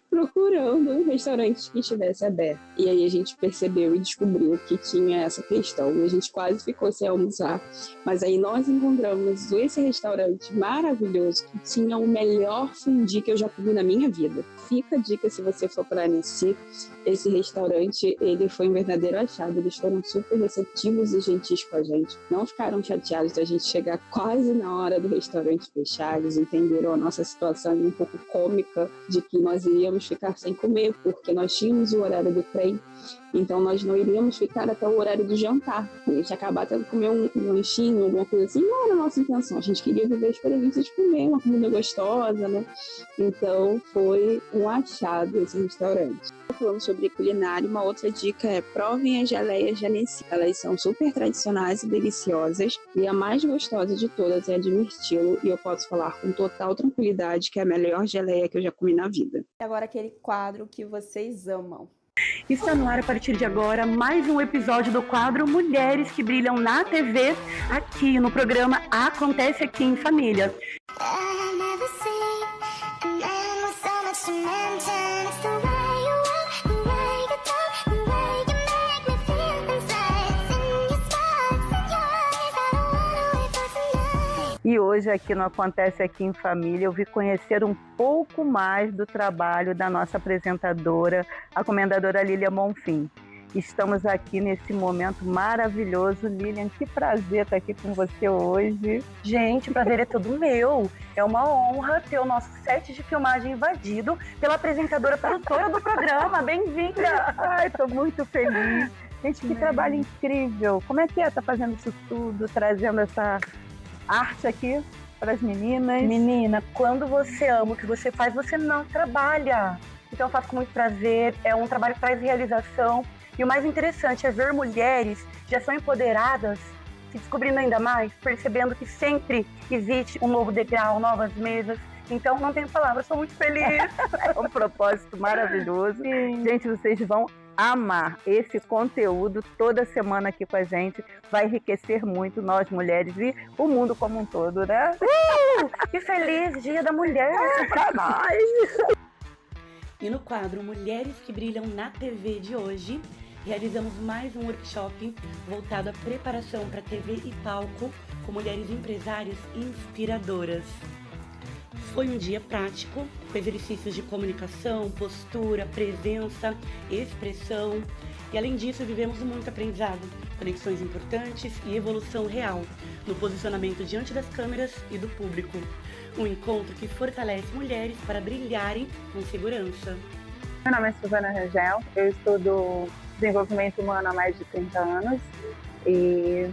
procurando um restaurante que estivesse aberto. E aí a gente percebeu e descobriu que tinha essa questão. E a gente quase ficou sem almoçar. Mas aí nós encontramos esse restaurante maravilhoso que tinha o melhor fundi que eu já comi na minha vida. Fica a dica se você for para Annecy. Esse restaurante, ele foi um verdadeiro achado. Eles foram super receptivos e gentis com a gente. Não ficaram chateados da gente chegar quase na hora do restaurante fechar. Eles entenderam a nossa situação um pouco cômica de que nós iríamos ficar sem comer, porque nós tínhamos o horário do trem. Então nós não iríamos ficar até o horário do jantar. A gente acabar tendo que comer um lanchinho, alguma coisa assim, não era a nossa intenção. A gente queria viver a experiência de comer uma comida gostosa, né? Então foi um achado esse restaurante. Falando sobre culinária, uma outra dica é provem as geleias de Annecy. Elas são super tradicionais e deliciosas. E a mais gostosa de todas é a de mirtilo. E eu posso falar com total tranquilidade que é a melhor geleia que eu já comi na vida. E agora aquele quadro que vocês amam. Está no ar a partir de agora mais um episódio do quadro Mulheres que Brilham na TV, aqui no programa Acontece Aqui em Família. E hoje aqui no Acontece Aqui em Família, eu vim conhecer um pouco mais do trabalho da nossa apresentadora, a comendadora Lilian Bonfim. Estamos aqui nesse momento maravilhoso. Lilian, que prazer estar aqui com você hoje. Gente, o prazer é todo meu. É uma honra ter o nosso set de filmagem invadido pela apresentadora produtora do programa. Bem-vinda! Ai, estou muito feliz. Gente, que trabalho incrível. Como é que é estar fazendo isso tudo, trazendo essa arte aqui para as meninas? Menina, quando você ama o que você faz, você não trabalha. Então eu faço com muito prazer, é um trabalho que traz realização. E o mais interessante é ver mulheres que já são empoderadas, se descobrindo ainda mais, percebendo que sempre existe um novo degrau, novas mesas. Então não tenho palavras, sou muito feliz. É um propósito maravilhoso. Sim. Gente, vocês vão amar esse conteúdo toda semana aqui com a gente. Vai enriquecer muito nós mulheres e o mundo como um todo, né? Que feliz Dia da Mulher pra nós! E no quadro Mulheres que Brilham na TV de hoje, realizamos mais um workshop voltado à preparação para TV e palco com mulheres empresárias inspiradoras. Foi um dia prático, com exercícios de comunicação, postura, presença, expressão. E além disso, vivemos muito aprendizado, conexões importantes e evolução real no posicionamento diante das câmeras e do público. Um encontro que fortalece mulheres para brilharem com segurança. Meu nome é Suzana Rangel, eu estudo desenvolvimento humano há mais de 30 anos e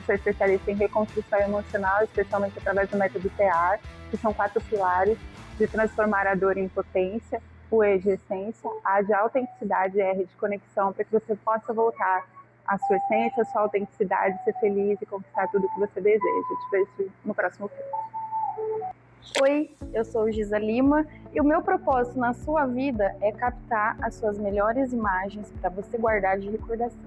sou especialista em reconstrução emocional, especialmente através do método TEAR, que são 4 pilares de transformar a dor em potência, o E de essência, A de autenticidade e R de conexão, para que você possa voltar à sua essência, à sua autenticidade, ser feliz e conquistar tudo que você deseja. Eu te vejo no próximo filme. Oi, eu sou Giza Lima e o meu propósito na sua vida é captar as suas melhores imagens para você guardar de recordação.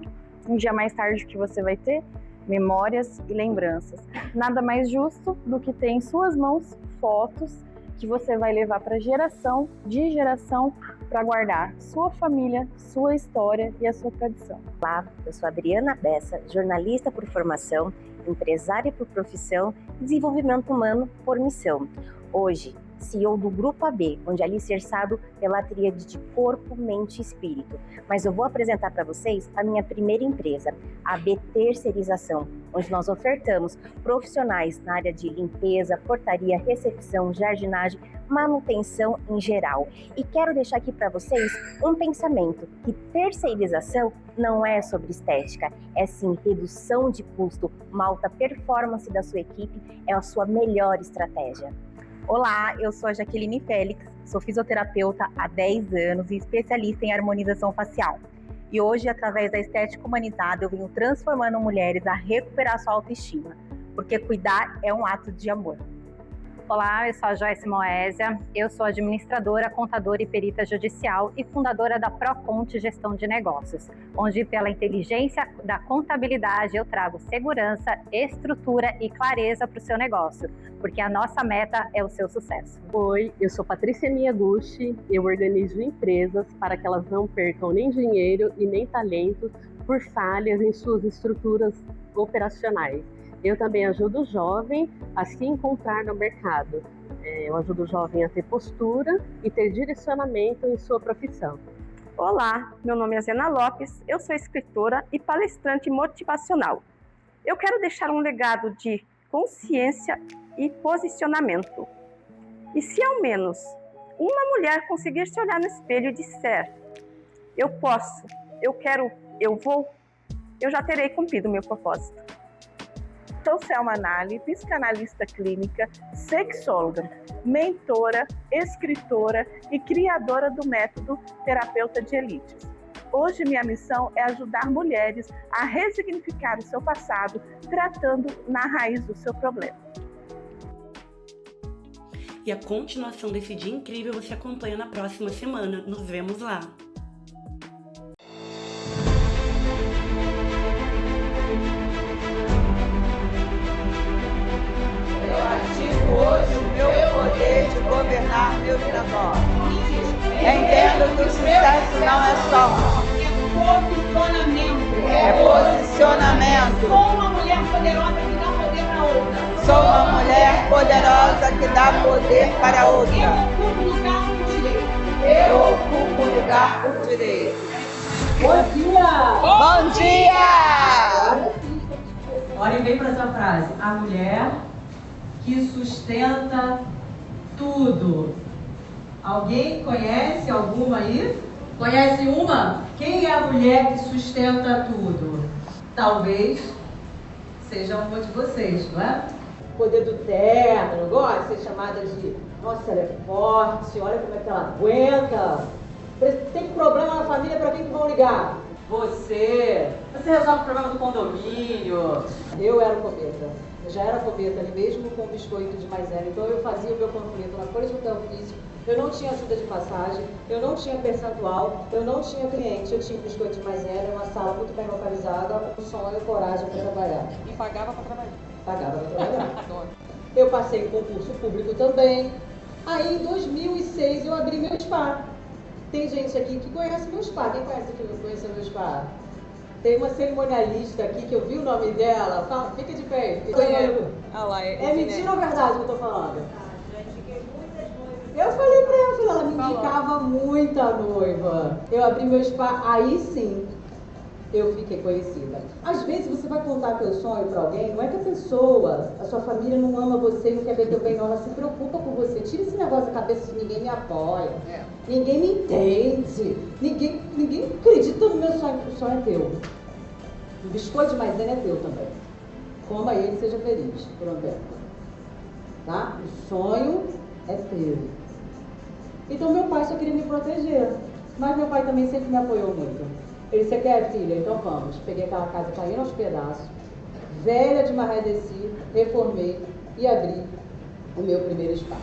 Um dia mais tarde o que você vai ter? Memórias e lembranças. Nada mais justo do que ter em suas mãos fotos que você vai levar para geração de geração para guardar sua família, sua história e a sua tradição. Olá, eu sou Adriana Bessa, jornalista por formação, empresária por profissão e desenvolvimento humano por missão. Hoje, CEO do Grupo AB, onde é alicerçado pela tríade de corpo, mente e espírito. Mas eu vou apresentar para vocês a minha primeira empresa, a AB Terceirização, onde nós ofertamos profissionais na área de limpeza, portaria, recepção, jardinagem, manutenção em geral. E quero deixar aqui para vocês um pensamento, que terceirização não é sobre estética, é sim redução de custo, uma alta performance da sua equipe é a sua melhor estratégia. Olá, eu sou a Jaqueline Félix, sou fisioterapeuta há 10 anos e especialista em harmonização facial. E hoje, através da estética humanizada, eu venho transformando mulheres a recuperar sua autoestima, porque cuidar é um ato de amor. Olá, eu sou a Joyce Moésia, eu sou administradora, contadora e perita judicial e fundadora da Proconte Gestão de Negócios, onde pela inteligência da contabilidade eu trago segurança, estrutura e clareza para o seu negócio, porque a nossa meta é o seu sucesso. Oi, eu sou Patrícia Miyaguchi, eu organizo empresas para que elas não percam nem dinheiro e nem talento por falhas em suas estruturas operacionais. Eu também ajudo o jovem a se encontrar no mercado. Eu ajudo o jovem a ter postura e ter direcionamento em sua profissão. Olá, meu nome é Zena Lopes, eu sou escritora e palestrante motivacional. Eu quero deixar um legado de consciência e posicionamento. E se ao menos uma mulher conseguir se olhar no espelho e disser: eu posso, eu quero, eu vou, eu já terei cumprido o meu propósito. Sou Selma Nali, psicanalista clínica, sexóloga, mentora, escritora e criadora do método Terapeuta de Elites. Hoje minha missão é ajudar mulheres a ressignificar o seu passado, tratando na raiz do seu problema. E a continuação desse dia incrível você acompanha na próxima semana. Nos vemos lá! Hoje o meu poder de governar meu negócio. Entendo que o sucesso não é sorte. É posicionamento. Sou uma mulher poderosa que dá poder para outra. Sou uma mulher poderosa que dá poder para outra. Eu ocupo o lugar por direito. Bom dia! Bom dia! Olhem bem para essa frase. A mulher que sustenta tudo. Alguém conhece alguma aí? Conhece uma? Quem é a mulher que sustenta tudo? Talvez seja uma de vocês, não é? O poder do terno, não gosta de ser chamada de nossa, ela é forte, olha como é que ela aguenta. Tem problema na família, para quem que vão ligar? Você resolve o problema do condomínio. Eu era cometa. Eu já era cometa ali mesmo com biscoito de maisena. Então eu fazia o meu panfleto na folha de papel físico. Eu não tinha ajuda de passagem, eu não tinha percentual, eu não tinha cliente. Eu tinha biscoito de maisena, uma sala muito bem localizada, um sonho e coragem para trabalhar. E pagava para trabalhar. Pagava para trabalhar. Eu passei em concurso público também. Aí em 2006 eu abri meu spa. Tem gente aqui que conhece meu spa. Quem conhece aqui que conhece meu spa? Tem uma cerimonialista aqui que eu vi o nome dela. Fala, fica de pé. É mentira ou verdade que eu tô falando? Eu falei pra ela me indicava muita noiva. Eu abri meu spa, aí sim eu fiquei conhecida. Às vezes você vai contar teu sonho pra alguém, não é que a pessoa, a sua família não ama você, não quer ver teu bem, não, ela se preocupa com você. Tira esse negócio da cabeça de ninguém me apoia, ninguém me entende, ninguém acredita no meu sonho, o sonho é teu. O biscoito de maisena é teu também. Coma ele e seja feliz por um tempo. Tá? O sonho é teu. Então meu pai só queria me proteger, mas meu pai também sempre me apoiou muito. Ele disse, você quer, filha? Então vamos. Peguei aquela casa caindo aos pedaços, velha de Marredeci, reformei e abri o meu primeiro espaço.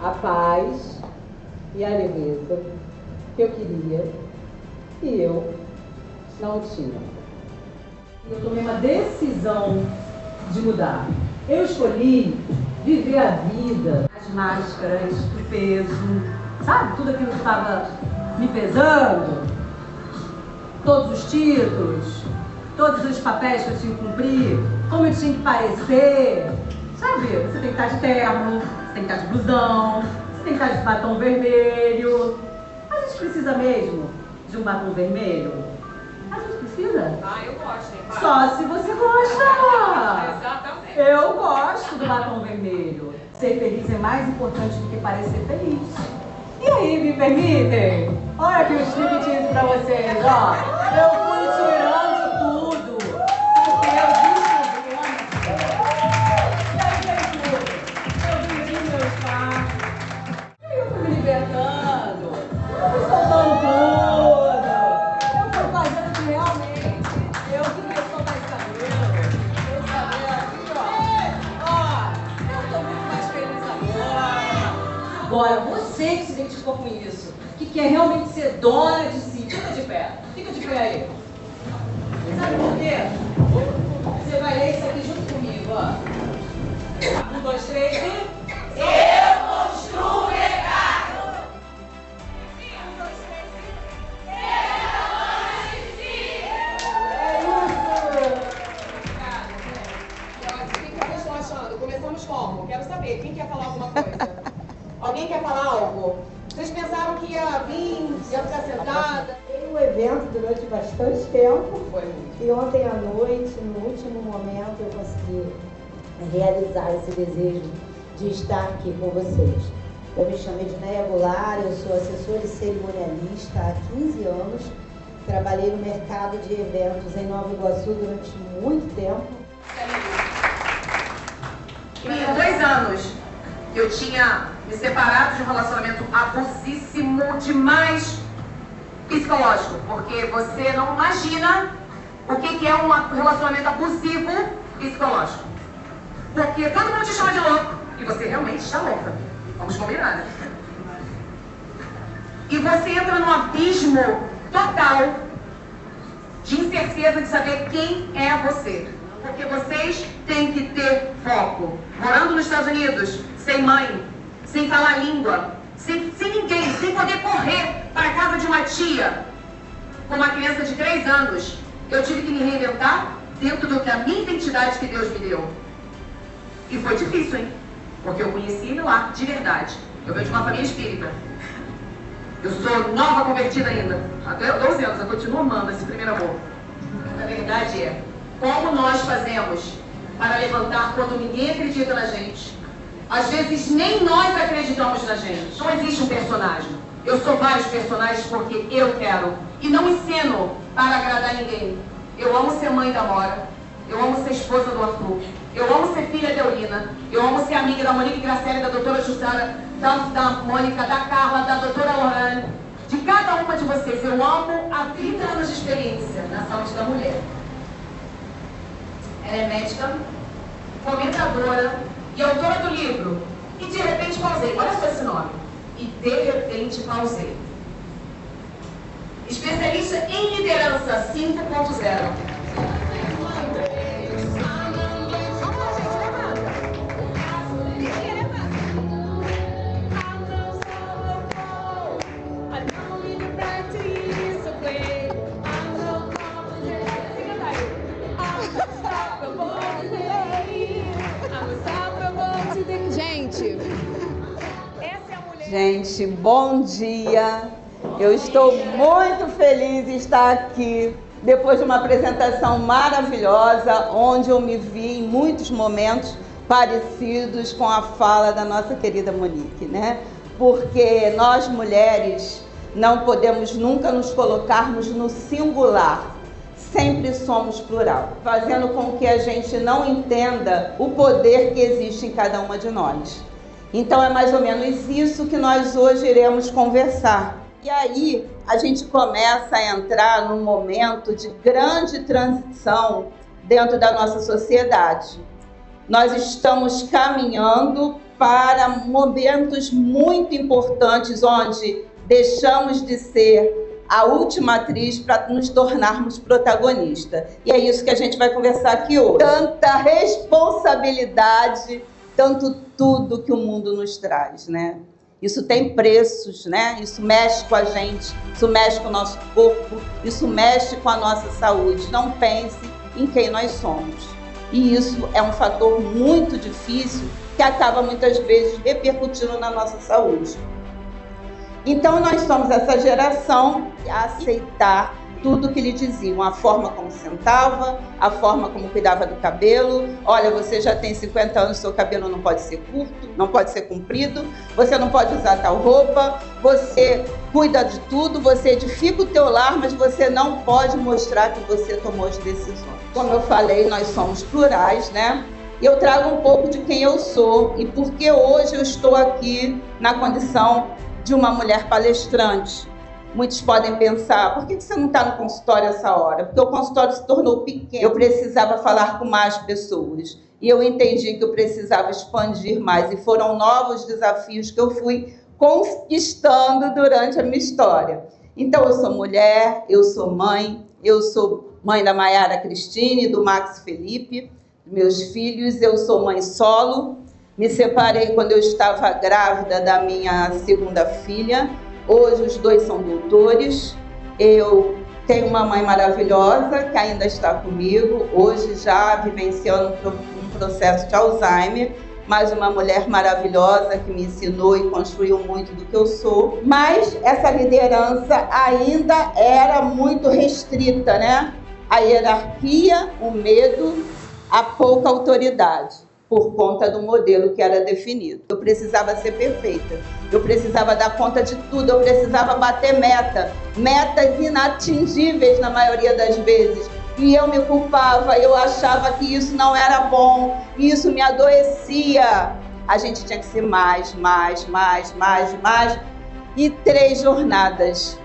A paz e a leveza que eu queria e eu não tinha. Eu tomei uma decisão de mudar. Eu escolhi viver a vida, as máscaras, o peso, sabe? Tudo aquilo que estava me pesando, todos os títulos, todos os papéis que eu tinha que cumprir, como eu tinha que parecer, sabe? Você tem que estar de terno, você tem que estar de blusão, você tem que estar de batom vermelho. A gente precisa mesmo de um batom vermelho? A gente precisa? Ah, eu gosto, hein? Só se você gosta! Exatamente. Eu gosto do batom vermelho. Ser feliz é mais importante do que parecer feliz. E aí, me permitem? Olha aqui os striptease pra vocês, ó. Eu fui tirando tudo, porque eu descobri. Eu vendi meu espaço. Eu fui me libertando. Eu fui soltando tudo. Eu fui fazendo que realmente eu queria soltar esse cabelo. Esse cabelo aqui, ó. Eu tô muito mais feliz agora. Agora, você que se identificou com isso, que quer realmente ser dona de si, fica de pé aí. Sabe por quê? Você vai ler isso aqui junto comigo, ó. 1, 2, 3 e... Eu construo o legado! 1, 2, 3 e... Eu dona de si! É isso! Obrigada, gente. O que vocês estão achando? Começamos como? Quero saber, quem quer falar alguma coisa? Alguém quer falar algo? Vocês pensaram que ia vir, ia ficar sentada? Tem um evento durante bastante tempo. E ontem à noite, no último momento, eu consegui realizar esse desejo de estar aqui com vocês. Eu me chamo Edneia Goulart, eu sou assessora e cerimonialista há 15 anos. Trabalhei no mercado de eventos em Nova Iguaçu durante muito tempo. Em 2 anos, eu tinha me separado de um relacionamento abusíssimo demais psicológico, porque você não imagina o que é um relacionamento abusivo psicológico. Porque todo mundo te chama de louco, e você realmente está louca. Vamos combinar, né? E você entra num abismo total de incerteza de saber quem é você. Porque vocês têm que ter foco. Morando nos Estados Unidos, sem mãe, sem falar língua, sem ninguém, sem poder correr para a casa de uma tia com uma criança de 3 anos, eu tive que me reinventar dentro do que a minha identidade que Deus me deu. E foi difícil, hein? Porque eu conheci ele lá, de verdade. Eu venho de uma família espírita. Eu sou nova convertida ainda. Até 12 anos, eu continuo amando esse primeiro amor. A verdade é, como nós fazemos para levantar quando ninguém acredita na gente? Às vezes nem nós acreditamos na gente. Não existe um personagem. Eu sou vários personagens porque eu quero. E não ensino para agradar ninguém. Eu amo ser mãe da Mora. Eu amo ser esposa do Arthur. Eu amo ser filha da Eulina. Eu amo ser amiga da Monique Gracelli, da doutora Jussara, da Mônica, da Carla, da doutora Lorane. De cada uma de vocês. Eu amo há 30 anos de experiência na saúde da mulher. Ela é médica, comentadora e autora do livro. E de repente pausei. Olha só esse nome. E de repente pausei. especialista em liderança 5.0. Gente, bom dia! Eu estou muito feliz de estar aqui depois de uma apresentação maravilhosa, onde eu me vi em muitos momentos parecidos com a fala da nossa querida Monique, né? Porque nós mulheres não podemos nunca nos colocarmos no singular, sempre somos plural, fazendo com que a gente não entenda o poder que existe em cada uma de nós. Então é mais ou menos isso que nós hoje iremos conversar. E aí a gente começa a entrar num momento de grande transição dentro da nossa sociedade. Nós estamos caminhando para momentos muito importantes, onde deixamos de ser a última atriz para nos tornarmos protagonista. E é isso que a gente vai conversar aqui hoje. Tanta responsabilidade, tanto tudo que o mundo nos traz, né? Isso tem preços, né? Isso mexe com a gente, isso mexe com o nosso corpo, isso mexe com a nossa saúde. Não pense em quem nós somos. E isso é um fator muito difícil que acaba muitas vezes repercutindo na nossa saúde. Então nós somos essa geração a aceitar tudo que lhe diziam, a forma como sentava, a forma como cuidava do cabelo. Olha, você já tem 50 anos, seu cabelo não pode ser curto, não pode ser comprido, você não pode usar tal roupa, você cuida de tudo, você edifica o teu lar, mas você não pode mostrar que você tomou as decisões. Como eu falei, nós somos plurais, né? E eu trago um pouco de quem eu sou e por que hoje eu estou aqui na condição de uma mulher palestrante. Muitos podem pensar, por que você não está no consultório essa hora? Porque o consultório se tornou pequeno. Eu precisava falar com mais pessoas. E eu entendi que eu precisava expandir mais. E foram novos desafios que eu fui conquistando durante a minha história. Então, eu sou mulher, eu sou mãe da Maiara Cristine, do Max Felipe, meus filhos, eu sou mãe solo. Me separei quando eu estava grávida da minha segunda filha. Hoje os dois são doutores, eu tenho uma mãe maravilhosa que ainda está comigo, hoje já vivenciando um processo de Alzheimer, mas uma mulher maravilhosa que me ensinou e construiu muito do que eu sou. Mas essa liderança ainda era muito restrita, né? A hierarquia, o medo, a pouca autoridade, por conta do modelo que era definido. Eu precisava ser perfeita, eu precisava dar conta de tudo, eu precisava bater metas inatingíveis na maioria das vezes. E eu me culpava, eu achava que isso não era bom, isso me adoecia. A gente tinha que ser mais. E 3 jornadas.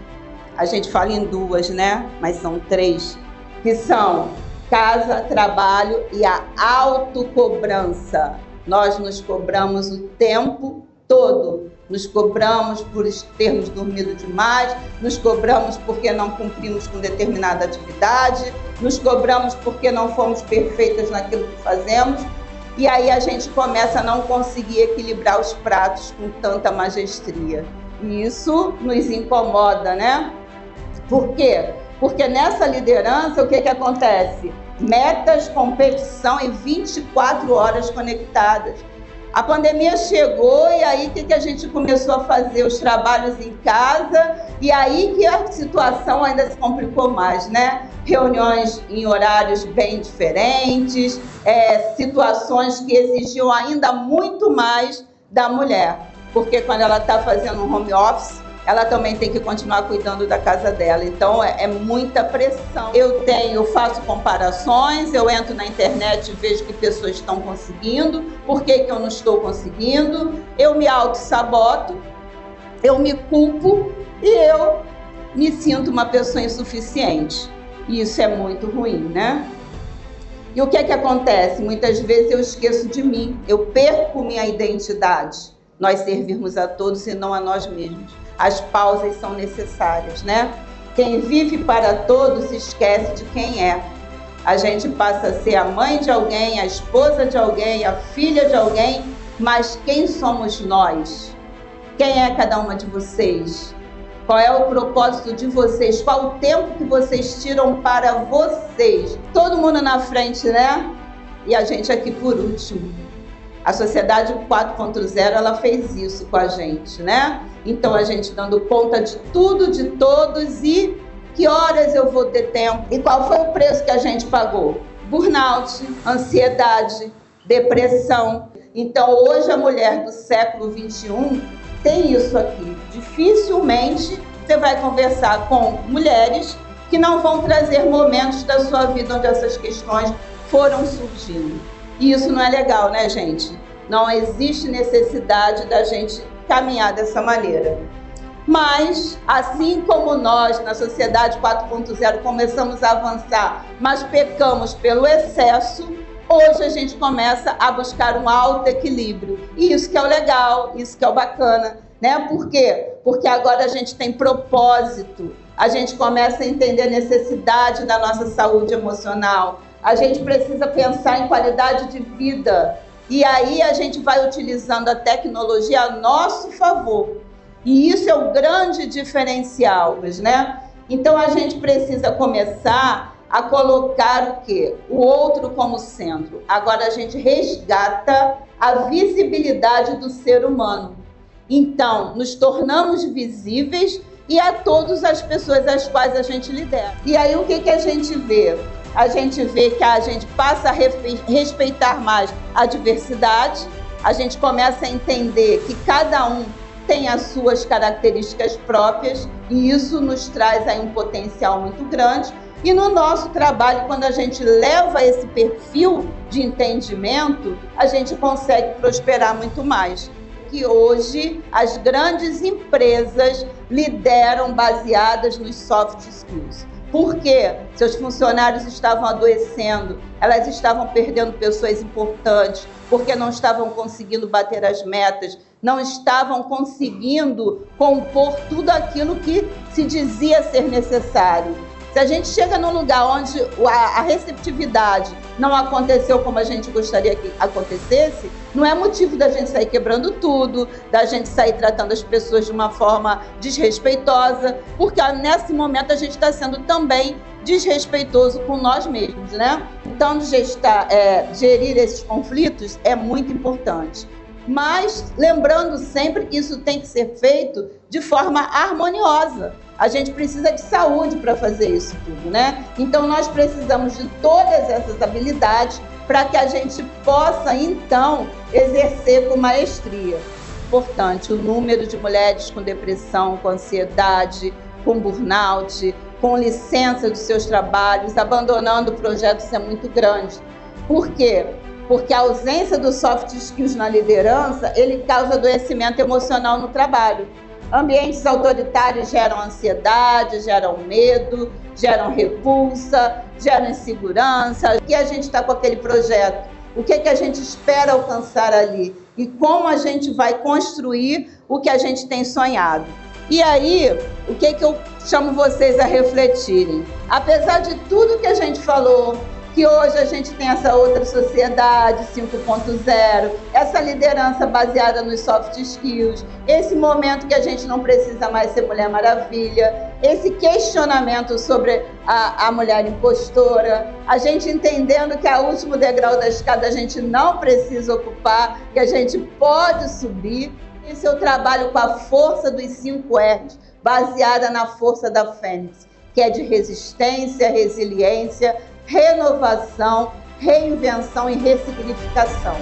A gente fala em 2, né? Mas são 3, que são casa, trabalho e a autocobrança. Nós nos cobramos o tempo todo. Nos cobramos por termos dormido demais, nos cobramos porque não cumprimos com determinada atividade, nos cobramos porque não fomos perfeitas naquilo que fazemos. E aí a gente começa a não conseguir equilibrar os pratos com tanta magestria. E isso nos incomoda, né? Por quê? Porque nessa liderança, o que acontece? Metas, competição e 24 horas conectadas. A pandemia chegou e aí o que a gente começou a fazer? Os trabalhos em casa e aí que a situação ainda se complicou mais, né? Reuniões em horários bem diferentes, situações que exigiam ainda muito mais da mulher. Porque quando ela está fazendo um home office, ela também tem que continuar cuidando da casa dela. Então, é muita pressão. Eu faço comparações, eu entro na internet e vejo que pessoas estão conseguindo, por que eu não estou conseguindo, eu me auto-saboto, eu me culpo e eu me sinto uma pessoa insuficiente. E isso é muito ruim, né? E o que acontece? Muitas vezes eu esqueço de mim, eu perco minha identidade. Nós servirmos a todos e não a nós mesmos. As pausas são necessárias, né? Quem vive para todos esquece de quem é. A gente passa a ser a mãe de alguém, a esposa de alguém, a filha de alguém, mas quem somos nós? Quem é cada uma de vocês? Qual é o propósito de vocês? Qual o tempo que vocês tiram para vocês? Todo mundo na frente, né? E a gente aqui por último. A Sociedade 4.0, ela fez isso com a gente, né? Então a gente dando conta de tudo, de todos, e que horas eu vou ter tempo? E qual foi o preço que a gente pagou? Burnout, ansiedade, depressão. Então hoje a mulher do século XXI tem isso aqui. Dificilmente você vai conversar com mulheres que não vão trazer momentos da sua vida onde essas questões foram surgindo. E isso não é legal, né, gente? Não existe necessidade da gente caminhar dessa maneira. Mas, assim como nós, na Sociedade 4.0, começamos a avançar, mas pecamos pelo excesso, hoje a gente começa a buscar um alto equilíbrio. E isso que é o legal, isso que é o bacana, né? Por quê? Porque agora a gente tem propósito, a gente começa a entender a necessidade da nossa saúde emocional, a gente precisa pensar em qualidade de vida. E aí a gente vai utilizando a tecnologia a nosso favor. E isso é o grande diferencial, né? Então a gente precisa começar a colocar o quê? O outro como centro. Agora a gente resgata a visibilidade do ser humano. Então, nos tornamos visíveis e a todas as pessoas às quais a gente lidera. E aí o que a gente vê? A gente vê que a gente passa a respeitar mais a diversidade, a gente começa a entender que cada um tem as suas características próprias e isso nos traz aí um potencial muito grande. E no nosso trabalho, quando a gente leva esse perfil de entendimento, a gente consegue prosperar muito mais. Que hoje as grandes empresas lideram baseadas nos soft skills. Por quê? Seus funcionários estavam adoecendo, elas estavam perdendo pessoas importantes, porque não estavam conseguindo bater as metas, não estavam conseguindo compor tudo aquilo que se dizia ser necessário. Se a gente chega num lugar onde a receptividade não aconteceu como a gente gostaria que acontecesse, não é motivo da gente sair quebrando tudo, da gente sair tratando as pessoas de uma forma desrespeitosa, porque nesse momento a gente está sendo também desrespeitoso com nós mesmos, né? Então, gerir esses conflitos é muito importante. Mas lembrando sempre que isso tem que ser feito de forma harmoniosa. A gente precisa de saúde para fazer isso tudo, né? Então nós precisamos de todas essas habilidades para que a gente possa, então, exercer com maestria. Importante, o número de mulheres com depressão, com ansiedade, com burnout, com licença dos seus trabalhos, abandonando projetos é muito grande. Por quê? Porque a ausência dos soft skills na liderança, ele causa adoecimento emocional no trabalho. Ambientes autoritários geram ansiedade, geram medo, geram repulsa, geram insegurança. O que a gente está com aquele projeto? O que a gente espera alcançar ali? E como a gente vai construir o que a gente tem sonhado? E aí, o que eu chamo vocês a refletirem? Apesar de tudo que a gente falou, que hoje a gente tem essa outra sociedade 5.0, essa liderança baseada nos soft skills, esse momento que a gente não precisa mais ser Mulher Maravilha, esse questionamento sobre a mulher impostora, a gente entendendo que o último degrau da escada a gente não precisa ocupar, que a gente pode subir. Esse é o trabalho com a força dos 5 R's, baseada na força da Fênix, que é de resistência, resiliência, renovação, reinvenção e ressignificação.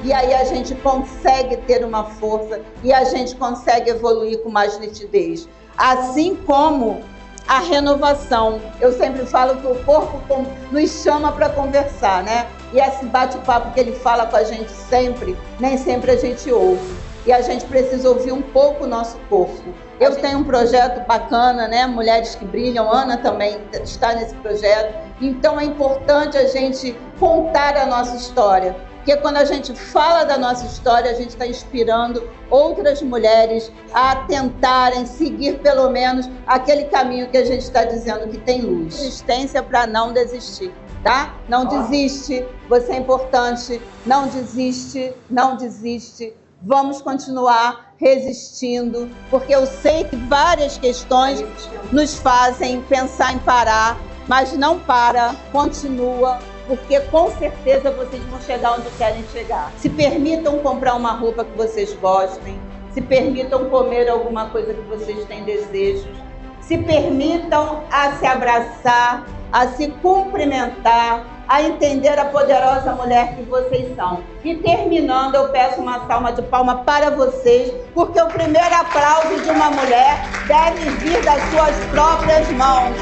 E aí a gente consegue ter uma força e a gente consegue evoluir com mais nitidez. Assim como a renovação. Eu sempre falo que o corpo nos chama para conversar, né? E esse bate-papo que ele fala com a gente sempre, nem sempre a gente ouve. e a gente precisa ouvir um pouco o nosso corpo. Eu tenho um projeto bacana, né? Mulheres que Brilham, Ana também está nesse projeto. Então é importante a gente contar a nossa história, porque quando a gente fala da nossa história, a gente está inspirando outras mulheres a tentarem seguir pelo menos aquele caminho que a gente está dizendo que tem luz. Resistência para não desistir, tá? Não desiste, você é importante, não desiste, não desiste. Vamos continuar resistindo, porque eu sei que várias questões nos fazem pensar em parar, mas não para, continua, porque com certeza vocês vão chegar onde querem chegar. Se permitam comprar uma roupa que vocês gostem, se permitam comer alguma coisa que vocês têm desejos, se permitam a se abraçar, a se cumprimentar, a entender a poderosa mulher que vocês são. E terminando, eu peço uma salva de palmas para vocês, porque o primeiro aplauso de uma mulher deve vir das suas próprias mãos.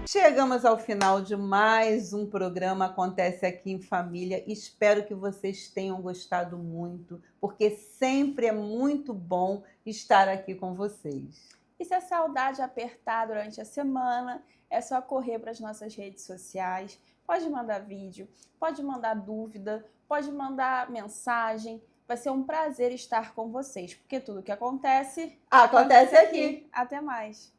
Chegamos ao final de mais um programa Acontece Aqui em Família. Espero que vocês tenham gostado muito, porque sempre é muito bom estar aqui com vocês. E se a saudade apertar durante a semana, é só correr para as nossas redes sociais. Pode mandar vídeo, pode mandar dúvida, pode mandar mensagem. Vai ser um prazer estar com vocês, porque tudo que acontece aqui. Até mais.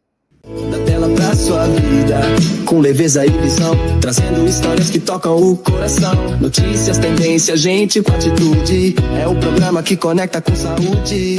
Da tela pra sua vida, com leveza e visão, trazendo histórias que tocam o coração. Notícias, tendência, gente com atitude. É o programa que conecta com saúde.